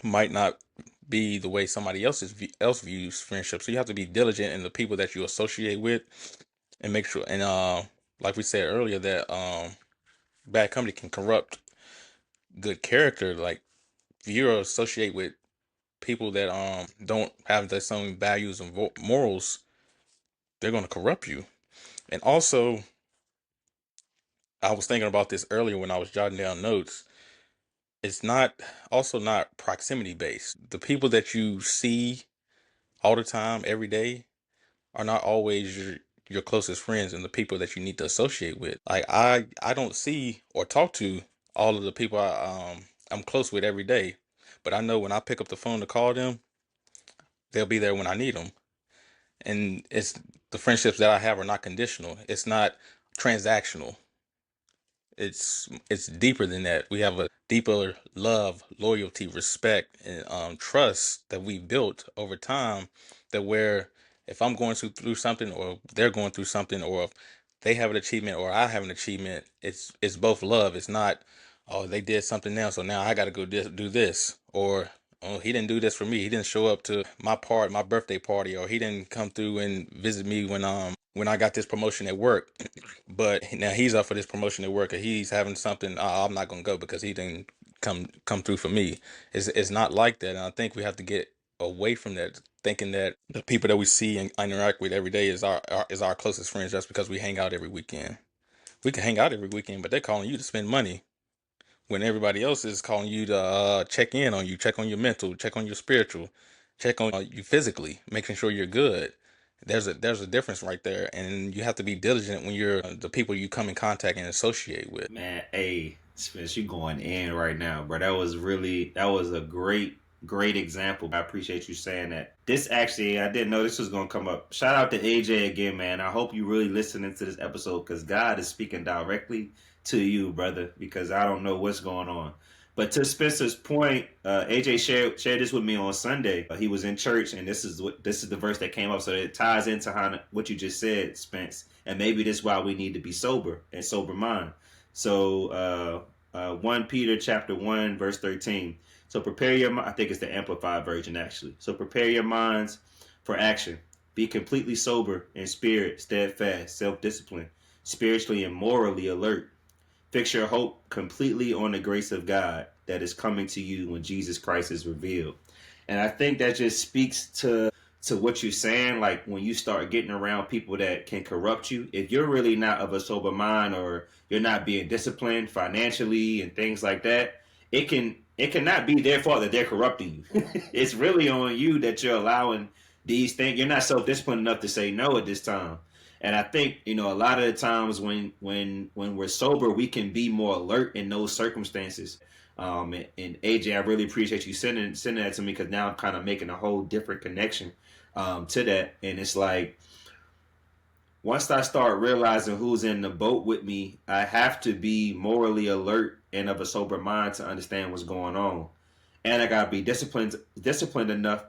might not be the way somebody else views friendship. So you have to be diligent in the people that you associate with, and make sure. And like we said earlier, that bad company can corrupt good character. Like if you associate with people that don't have the same values and morals, they're going to corrupt you. And also, I was thinking about this earlier when I was jotting down notes. It's not proximity based. The people that you see all the time, every day, are not always your closest friends and the people that you need to associate with. Like I don't see or talk to all of the people I'm close with every day, but I know when I pick up the phone to call them, they'll be there when I need them. And it's the friendships that I have are not conditional. It's not transactional. It's deeper than that. We have a deeper love, loyalty, respect, and trust that we built over time. That where if I'm going through something, or they're going through something, or if they have an achievement or I have an achievement, it's both love. It's not, oh, they did something now, so now I got to go do this, or oh, he didn't do this for me. He didn't show up to my birthday party, or he didn't come through and visit me when I got this promotion at work. But now he's up for this promotion at work, or he's having something. I'm not gonna go because he didn't come through for me. It's not like that, and I think we have to get away from that, thinking that the people that we see and interact with every day is our closest friends just because we hang out every weekend. We can hang out every weekend, but they're calling you to spend money when everybody else is calling you to check in on you, check on your mental, check on your spiritual, check on you physically, making sure you're good. There's a difference right there, and you have to be diligent when you're the people you come in contact and associate with. Man, hey, Spence, you going in right now, bro. That was a great example. I appreciate you saying that. This actually, I didn't know this was gonna come up. Shout out to AJ again, man. I hope you really listening to this episode because God is speaking directly to you, brother. Because I don't know what's going on. But to Spencer's point, AJ shared this with me on Sunday. He was in church, and this is the verse that came up. So it ties into what you just said, Spence. And maybe this is why we need to be sober and sober mind. So 1 Peter chapter 1 verse 13. So prepare your mind. I think it's the amplified version actually. So prepare your minds for action. Be completely sober in spirit, steadfast, self-discipline, spiritually and morally alert. Fix your hope completely on the grace of God that is coming to you when Jesus Christ is revealed. And I think that just speaks to what you're saying. Like when you start getting around people that can corrupt you, if you're really not of a sober mind or you're not being disciplined financially and things like that, it cannot be their fault that they're corrupting you. It's really on you that you're allowing these things. You're not self-disciplined enough to say no at this time. And I think, a lot of the times when we're sober, we can be more alert in those circumstances. And AJ, I really appreciate you sending that to me because now I'm kind of making a whole different connection to that. And it's like once I start realizing who's in the boat with me, I have to be morally alert and of a sober mind to understand what's going on. And I gotta be disciplined enough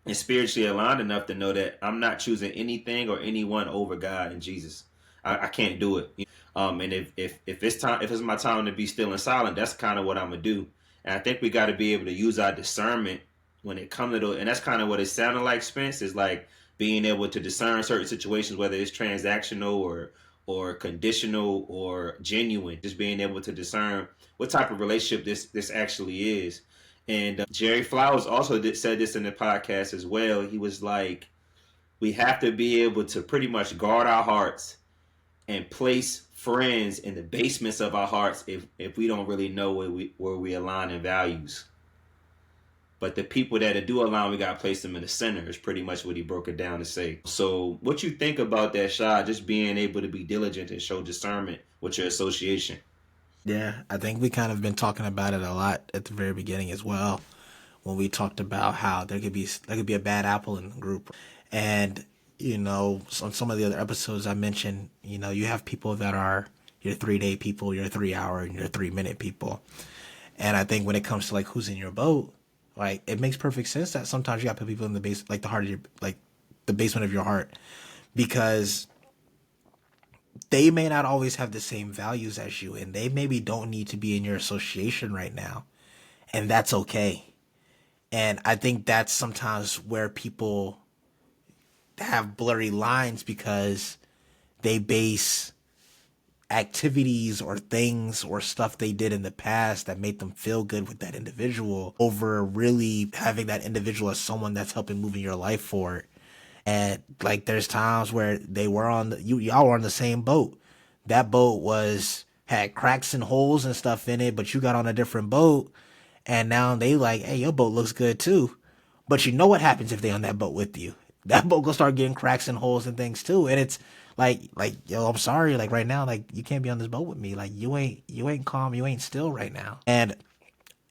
and spiritually aligned enough to know that I'm not choosing anything or anyone over God and Jesus. I can't do it. And if it's my time to be still and silent, that's kind of what I'm gonna do. And I think we got to be able to use our discernment when it comes to those. And that's kind of what it sounded like, Spence, is like being able to discern certain situations, whether it's transactional or conditional or genuine. Just being able to discern what type of relationship this actually is. And Jerry Flowers also said this in the podcast as well. He was like, we have to be able to pretty much guard our hearts and place friends in the basements of our hearts if we don't really know where we align in values. But the people that do align, we gotta place them in the center. Is pretty much what he broke it down to say. So, what you think about that, Shah? Just being able to be diligent and show discernment with your association. Yeah, I think we kind of been talking about it a lot at the very beginning as well. when we talked about how there could be a bad apple in the group, and on some of the other episodes I mentioned, you have people that are your 3 day people, your 3 hour, and your 3 minute people, and I think when it comes to like who's in your boat, like it makes perfect sense that sometimes you got to put people in the base, like the heart of your, like the basement of your heart, because they may not always have the same values as you, and they maybe don't need to be in your association right now, and that's okay. And I think that's sometimes where people have blurry lines because they base activities or things or stuff they did in the past that made them feel good with that individual over really having that individual as someone that's helping moving your life forward. And like there's times where they were on y'all were on the same boat. That boat was had cracks and holes and stuff in it, but you got on a different boat, and now they like, hey, your boat looks good too. But you know what happens if they on that boat with you? That boat gonna start getting cracks and holes and things too. And it's like yo, I'm sorry, like right now, like you can't be on this boat with me. Like you ain't calm, you ain't still right now. And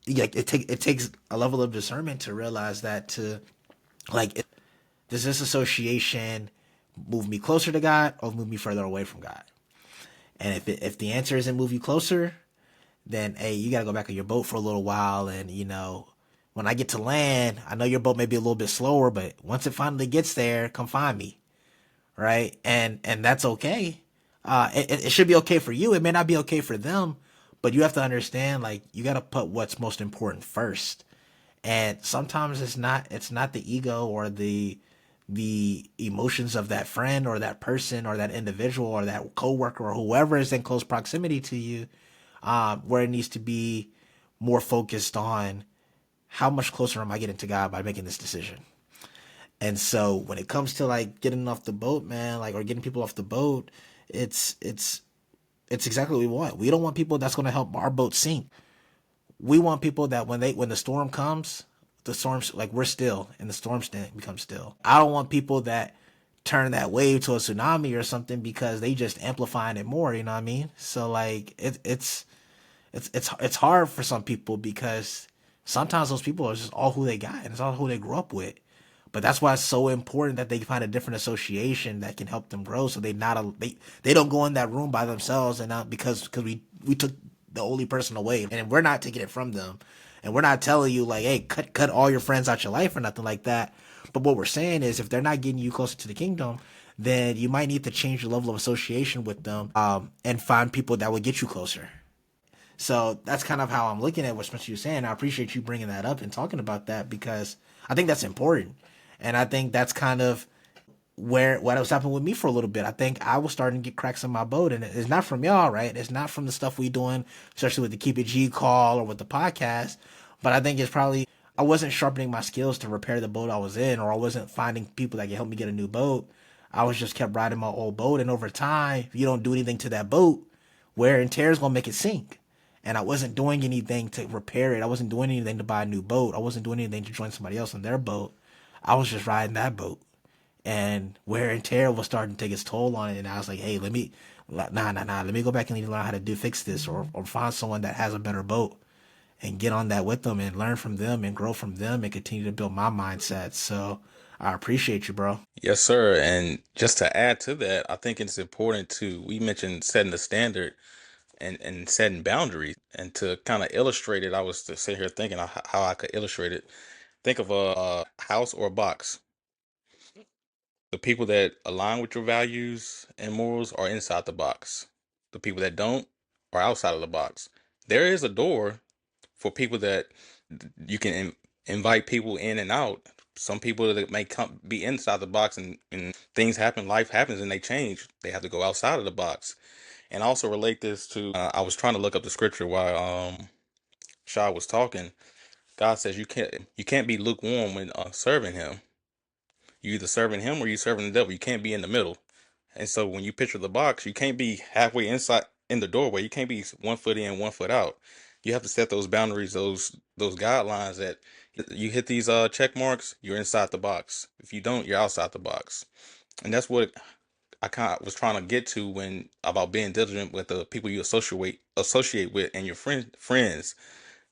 like it takes a level of discernment to realize that to like does this association move me closer to God or move me further away from God? And if the answer isn't move you closer, then hey, you got to go back on your boat for a little while. And when I get to land, I know your boat may be a little bit slower, but once it finally gets there, come find me, right? And that's okay. It should be okay for you. It may not be okay for them, but you have to understand, like you got to put what's most important first. And sometimes it's not the ego or the emotions of that friend or that person or that individual or that coworker or whoever is in close proximity to you, where it needs to be more focused on how much closer am I getting to God by making this decision. And so when it comes to like getting off the boat, man, like or getting people off the boat, it's exactly what we want. We don't want people that's going to help our boat sink. We want people that when the storm comes, the storm's like we're still and the storm becomes still. I don't want people that turn that wave to a tsunami or something because they just amplifying it more. You know what I mean? So like it's hard for some people because sometimes those people are just all who they got and it's all who they grew up with. But that's why it's so important that they find a different association that can help them grow, so they don't go in that room by themselves and not because we took the only person away and we're not taking it from them, and we're not telling you like, hey, cut all your friends out your life or nothing like that. But what we're saying is if they're not getting you closer to the kingdom, then you might need to change your level of association with them, and find people that will get you closer. So that's kind of how I'm looking at what Spencer was saying. I appreciate you bringing that up and talking about that because I think that's important. And I think that's kind of where what was happening with me for a little bit. I think I was starting to get cracks in my boat, and it's not from y'all, right? It's not from the stuff we doing, especially with the Keep It G call or with the podcast. But I think it's probably I wasn't sharpening my skills to repair the boat I was in, or I wasn't finding people that can help me get a new boat. I was just kept riding my old boat, and over time, if you don't do anything to that boat, wear and tear is gonna make it sink. And I wasn't doing anything to repair it. I wasn't doing anything to buy a new boat. I wasn't doing anything to join somebody else on their boat. I was just riding that boat, and wear and tear was starting to take its toll on it. And I was like, hey, let me go back and learn how to fix this, or find someone that has a better boat and get on that with them and learn from them and grow from them and continue to build my mindset. So I appreciate you, bro. Yes, sir. And just to add to that, I think it's important to, we mentioned setting the standard and setting boundaries. And to kind of illustrate it, I was to sit here thinking how I could illustrate it. Think of a house or a box. The people that align with your values and morals are inside the box. The people that don't are outside of the box. There is a door for people that you can invite people in and out. Some people that may come be inside the box, and things happen, life happens, and they change. They have to go outside of the box. And also relate this to, I was trying to look up the scripture while Shah was talking. God says you can't be lukewarm when serving Him. You either serving Him or you serving the devil. You can't be in the middle. And so when you picture the box, you can't be halfway inside in the doorway. You can't be 1 foot in, 1 foot out. You have to set those boundaries, those guidelines that you hit these check marks, you're inside the box. If you don't, you're outside the box. And that's what I kind of was trying to get to when about being diligent with the people you associate with and your friends.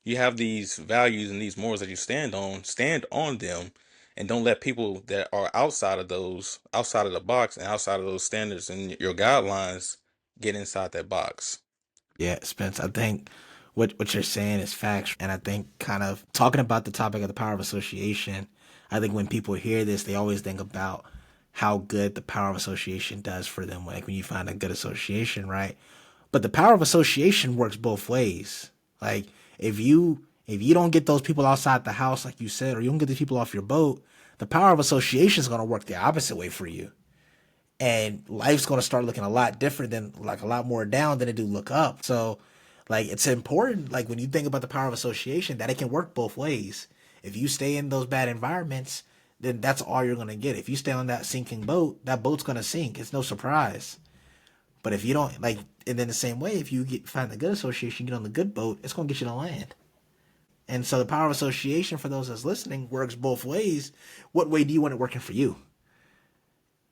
You have these values and these morals that you stand on them, and don't let people that are outside of the box and outside of those standards and your guidelines get inside that box. Yeah, Spence, I think what you're saying is facts, and I think kind of talking about the topic of the power of association, I think when people hear this, they always think about how good the power of association does for them. Like when you find a good association, right? But the power of association works both ways. Like if you don't get those people outside the house, like you said, or you don't get the people off your boat, the power of association is going to work the opposite way for you, and life's going to start looking a lot different, than like a lot more down than it do look up. So like it's important, like when you think about the power of association, that it can work both ways. If you stay in those bad environments, then that's all you're going to get. If you stay on that sinking boat, that boat's going to sink. It's no surprise. But if you don't, like, and then the same way, if you find the good association, get on the good boat, it's going to get you to land. And so the power of association, for those that's listening, works both ways. What way do you want it working for you?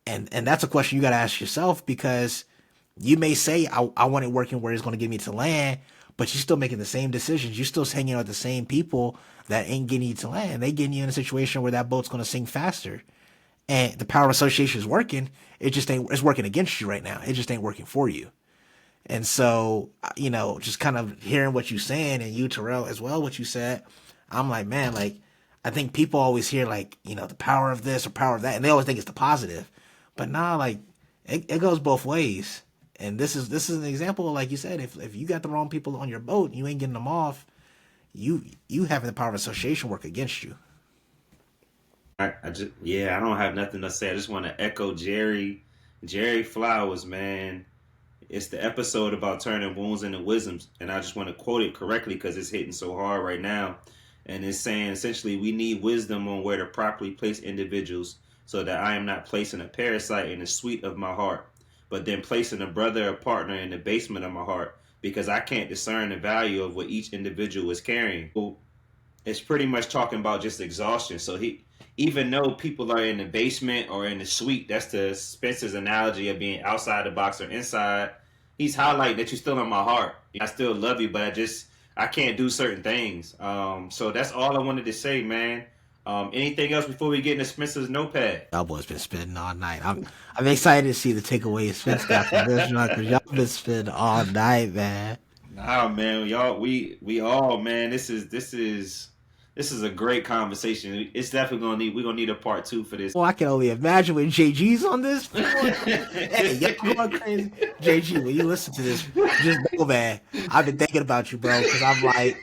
And that's a question you got to ask yourself, because you may say, I want it working where it's going to get me to land, but you're still making the same decisions. You're still hanging out with the same people that ain't getting you to land. They getting you in a situation where that boat's going to sink faster. And the power of association is working. It just ain't, it's working against you right now. It just ain't working for you. And so, just kind of hearing what you're saying, and you, Terrell, as well, what you said, I'm like, man, like, I think people always hear, like, the power of this or power of that, and they always think it's the positive. But nah, like, it goes both ways. And this is an example, like you said, if you got the wrong people on your boat and you ain't getting them off, you having the power of association work against you. I just, yeah, I don't have nothing to say. I just want to echo Jerry Flowers, man. It's the episode about turning wounds into wisdoms, and I just want to quote it correctly because it's hitting so hard right now. And it's saying essentially, we need wisdom on where to properly place individuals so that I am not placing a parasite in the suite of my heart, but then placing a brother or partner in the basement of my heart because I can't discern the value of what each individual is carrying. Well, it's pretty much talking about just exhaustion. So even though people are in the basement or in the suite, that's the Spencer's analogy of being outside the box or inside. He's highlighting that you're still in my heart. I still love you, but I can't do certain things. So that's all I wanted to say, man. Anything else before we get into Spencer's notepad? Y'all boys been spending all night. I'm excited to see the takeaways Spence got from this one, because y'all been spending all night, man. Nah, man, y'all, we all, man. This is a great conversation. It's definitely we're gonna need a part two for this. Well, I can only imagine when JG's on this. Hey, y'all going crazy. JG, when you listen to this, just know, man, I've been thinking about you, bro, because I'm like,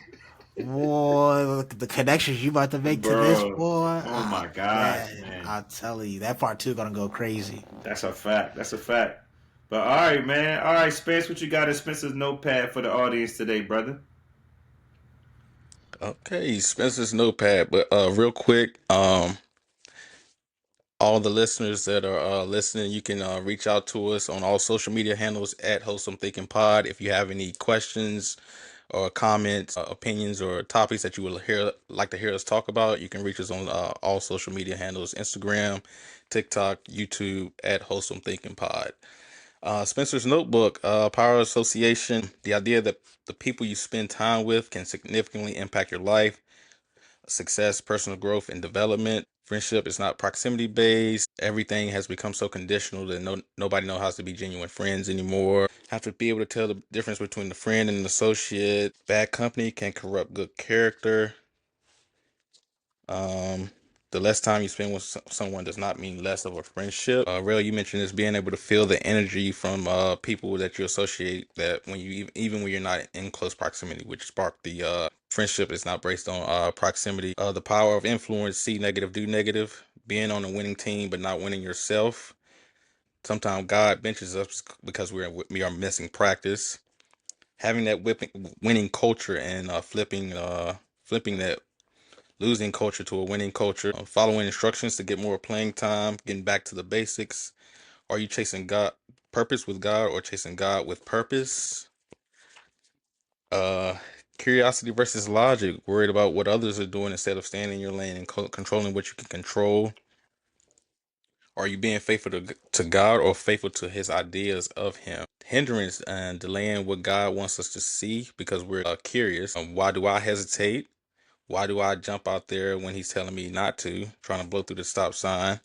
boy, the connections you about to make to this, Bro, boy. oh my gosh, Man, man. I'm telling you, that part two gonna go crazy. That's a fact. That's a fact. But all right, man. All right, Spence, what you got in Spencer's notepad for the audience today, brother? Okay, Spencer's notepad. But real quick, all the listeners that are listening, you can reach out to us on all social media handles at Wholesome Thinking Pod. If you have any questions or comments, opinions, or topics that you would like to hear us talk about, you can reach us on all social media handles: Instagram, TikTok, YouTube at Wholesome Thinking Pod. Spencer's notebook, Power Association. The idea that the people you spend time with can significantly impact your life, success, personal growth, and development. Friendship is not proximity based. Everything has become so conditional that nobody knows how to be genuine friends anymore. Have to be able to tell the difference between the friend and an associate. Bad company can corrupt good character. Um, the less time you spend with someone does not mean less of a friendship. Rail, you mentioned this, being able to feel the energy from people that you associate, that when you even when you're not in close proximity, which spark the friendship is not based on proximity. The power of influence: see negative, do negative. Being on a winning team but not winning yourself. Sometimes God benches us because we are missing practice. Having that winning culture and flipping that losing culture to a winning culture, following instructions to get more playing time, getting back to the basics. Are you chasing God purpose with God or chasing God with purpose? Uh, Curiosity versus logic. Worried about what others are doing instead of staying in your lane and controlling what you can control. Are you being faithful to God or faithful to his ideas of him? Hindrance and delaying what God wants us to see because we're curious. Why do I hesitate? Why do I jump out there when he's telling me not to, trying to blow through the stop sign?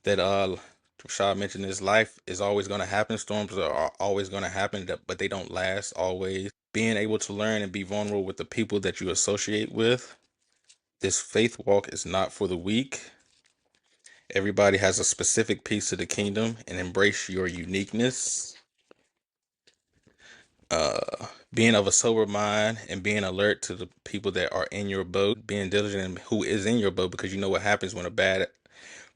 That Rashad mentioned this life is always going to happen. Storms are always going to happen, but they don't last always. Being able to learn and be vulnerable with the people that you associate with. This faith walk is not for the weak. Everybody has a specific piece to the kingdom and embrace your uniqueness. Being of a sober mind and being alert to the people that are in your boat, being diligent in who is in your boat because you know what happens when a bad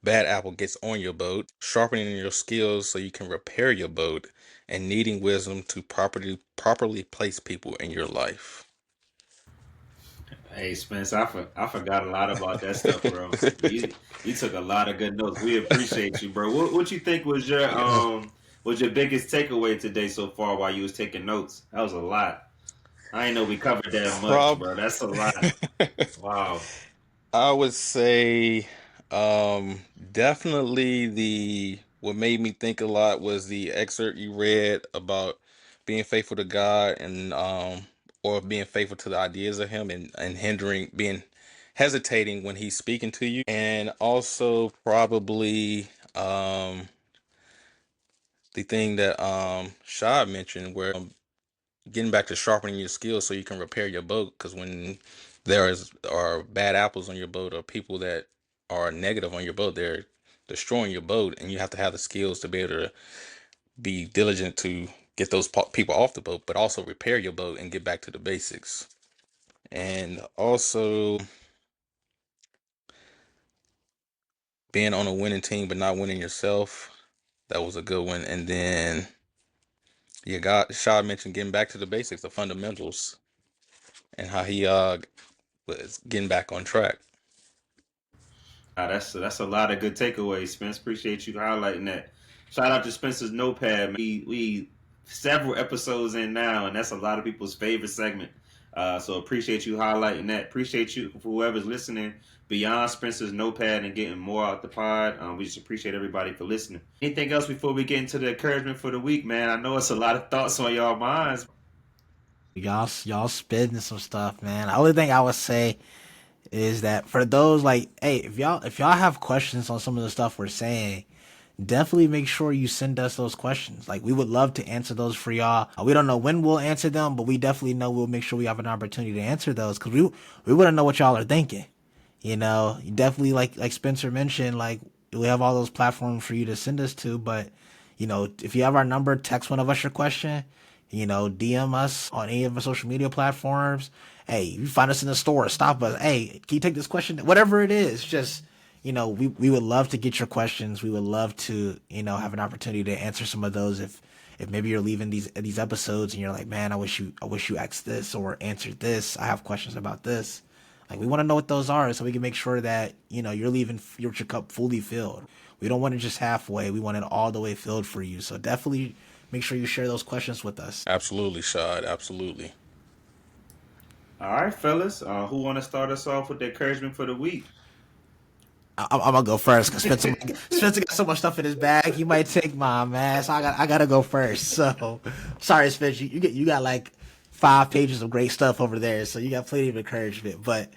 apple gets on your boat, sharpening your skills so you can repair your boat, and needing wisdom to properly place people in your life. Hey Spence, I forgot a lot about that stuff, bro. You took a lot of good notes. We appreciate you, bro. What you think Yeah. was your biggest takeaway today so far while you was taking notes? That was a lot. I ain't know we covered that much, Prob bro. That's a lot. Wow. I would say definitely the what made me think a lot was the excerpt you read about being faithful to God and or being faithful to the ideas of him and hindering being hesitating when he's speaking to you. And also probably the thing that Shad mentioned where getting back to sharpening your skills so you can repair your boat because when are bad apples on your boat or people that are negative on your boat, they're destroying your boat and you have to have the skills to be able to be diligent to get those people off the boat but also repair your boat and get back to the basics. And also being on a winning team but not winning yourself, that was a good one. And then you got Shaw mentioned getting back to the basics, the fundamentals, and how he was getting back on track. That's a lot of good takeaways, Spence. Appreciate you highlighting that. Shout out to Spencer's notepad, man. We several episodes in now, and that's a lot of people's favorite segment. So appreciate you highlighting that. Appreciate you for whoever's listening beyond Spencer's notepad and getting more out the pod. We just appreciate everybody for listening. Anything else before we get into the encouragement for the week, man? I know it's a lot of thoughts on y'all minds. Y'all spitting some stuff, man. The only thing I would say is that for those like, hey, if y'all have questions on some of the stuff we're saying, definitely make sure you send us those questions. Like we would love to answer those for y'all. We don't know when we'll answer them, but we definitely know we'll make sure we have an opportunity to answer those because we want to know what y'all are thinking. You definitely like Spencer mentioned, like we have all those platforms for you to send us to, but if you have our number, text one of us your question. DM us on any of our social media platforms. Hey, you find us in the store, stop us. Hey, can you take this question? Whatever it is, just we would love to get your questions. We would love to have an opportunity to answer some of those if maybe you're leaving these episodes and you're like, man, I wish you asked this or answered this. I have questions about this. Like we want to know what those are so we can make sure that you're leaving your cup fully filled. We don't want it just halfway. We want it all the way filled for you. So definitely make sure you share those questions with us. Absolutely, Shad. Absolutely. All right, fellas. Who want to start us off with the encouragement for the week? I'm gonna go first because Spencer got so much stuff in his bag. He might take mine, man. So I gotta go first. So sorry, Spencer. You got like 5 pages of great stuff over there. So you got plenty of encouragement. But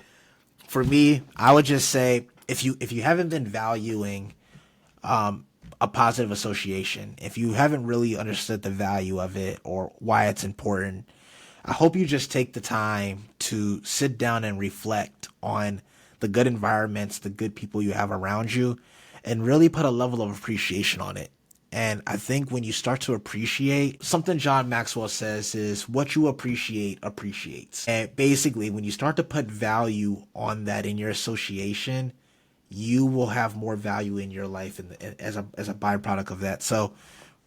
for me, I would just say if you haven't been valuing a positive association, if you haven't really understood the value of it or why it's important, I hope you just take the time to sit down and reflect on the good environments, the good people you have around you, and really put a level of appreciation on it. And I think when you start to appreciate, something John Maxwell says is what you appreciate appreciates. And basically, when you start to put value on that in your association, you will have more value in your life as a byproduct of that. So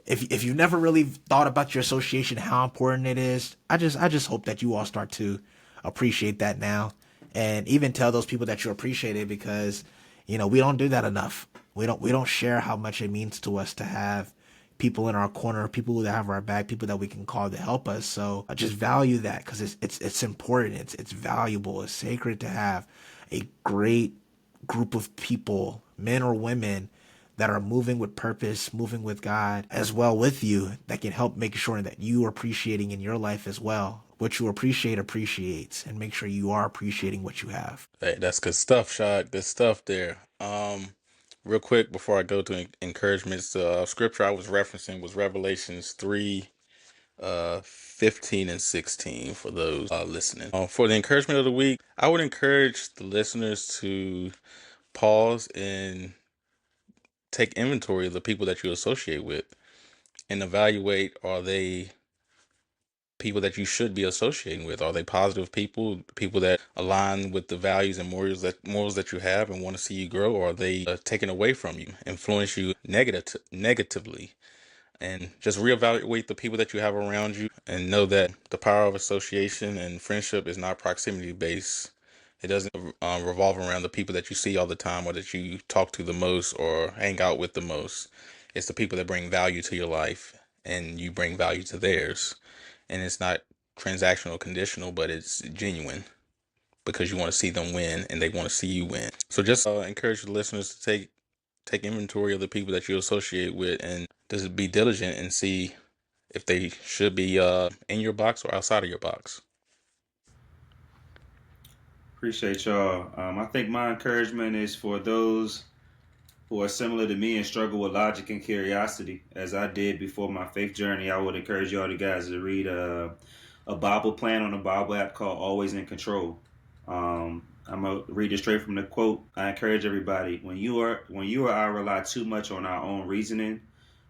if you've never really thought about your association, how important it is, I just hope that you all start to appreciate that now, and even tell those people that you appreciate it because we don't do that enough. We don't share how much it means to us to have people in our corner, people that have our back, people that we can call to help us. So I just value that because it's important. It's valuable. It's sacred to have a great group of people, men or women, that are moving with purpose, moving with God as well with you, that can help make sure that you are appreciating in your life as well. What you appreciate appreciates, and make sure you are appreciating what you have. Hey, that's good stuff, Shad. Good stuff there. Real quick before I go to encouragements, the scripture I was referencing was Revelations 3, 15 and 16 for those listening. For the encouragement of the week, I would encourage the listeners to pause and take inventory of the people that you associate with and evaluate, are they people that you should be associating with? Are they positive people, people that align with the values and morals that you have and want to see you grow? Or are they taken away from you, influence you negatively? And just reevaluate the people that you have around you, and know that the power of association and friendship is not proximity based. It doesn't revolve around the people that you see all the time or that you talk to the most or hang out with the most. It's the people that bring value to your life and you bring value to theirs. And it's not transactional, conditional, but it's genuine because you want to see them win and they want to see you win. So just encourage the listeners to take inventory of the people that you associate with and just be diligent and see if they should be in your box or outside of your box. Appreciate y'all. I think my encouragement is for those who are similar to me and struggle with logic and curiosity, as I did before my faith journey. I would encourage y'all to guys to read a Bible plan on a Bible app called Always in Control. I'm gonna read it straight from the quote. I encourage everybody: when you or I rely too much on our own reasoning,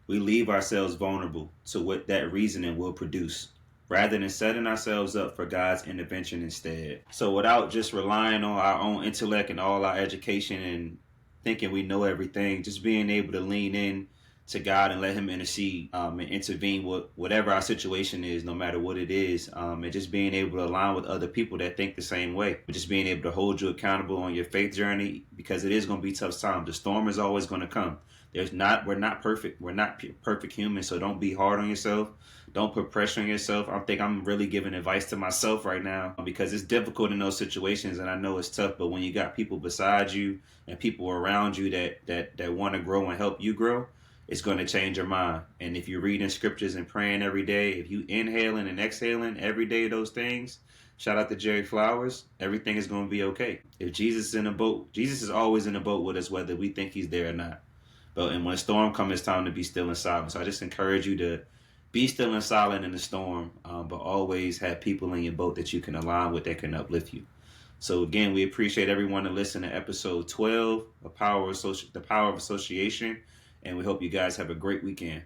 we leave ourselves vulnerable to what that reasoning will produce, rather than setting ourselves up for God's intervention instead. So without just relying on our own intellect and all our education and thinking we know everything, just being able to lean in to God and let Him intercede and intervene with whatever our situation is, no matter what it is, and just being able to align with other people that think the same way. Just being able to hold you accountable on your faith journey, because it is going to be tough times. The storm is always going to come. We're not perfect. We're not perfect humans. So don't be hard on yourself. Don't put pressure on yourself. I think I'm really giving advice to myself right now, because it's difficult in those situations, and I know it's tough. But when you got people beside you and people around you that want to grow and help you grow, it's going to change your mind. And if you're reading scriptures and praying every day, if you inhaling and exhaling every day those things, shout out to Jerry Flowers, everything is going to be okay. If Jesus is in a boat, Jesus is always in a boat with us, whether we think He's there or not. But and when a storm comes, it's time to be still and silent. So I just encourage you to be still and silent in the storm, but always have people in your boat that you can align with, that can uplift you. So again, we appreciate everyone to listen to episode 12, the power of association, and we hope you guys have a great weekend.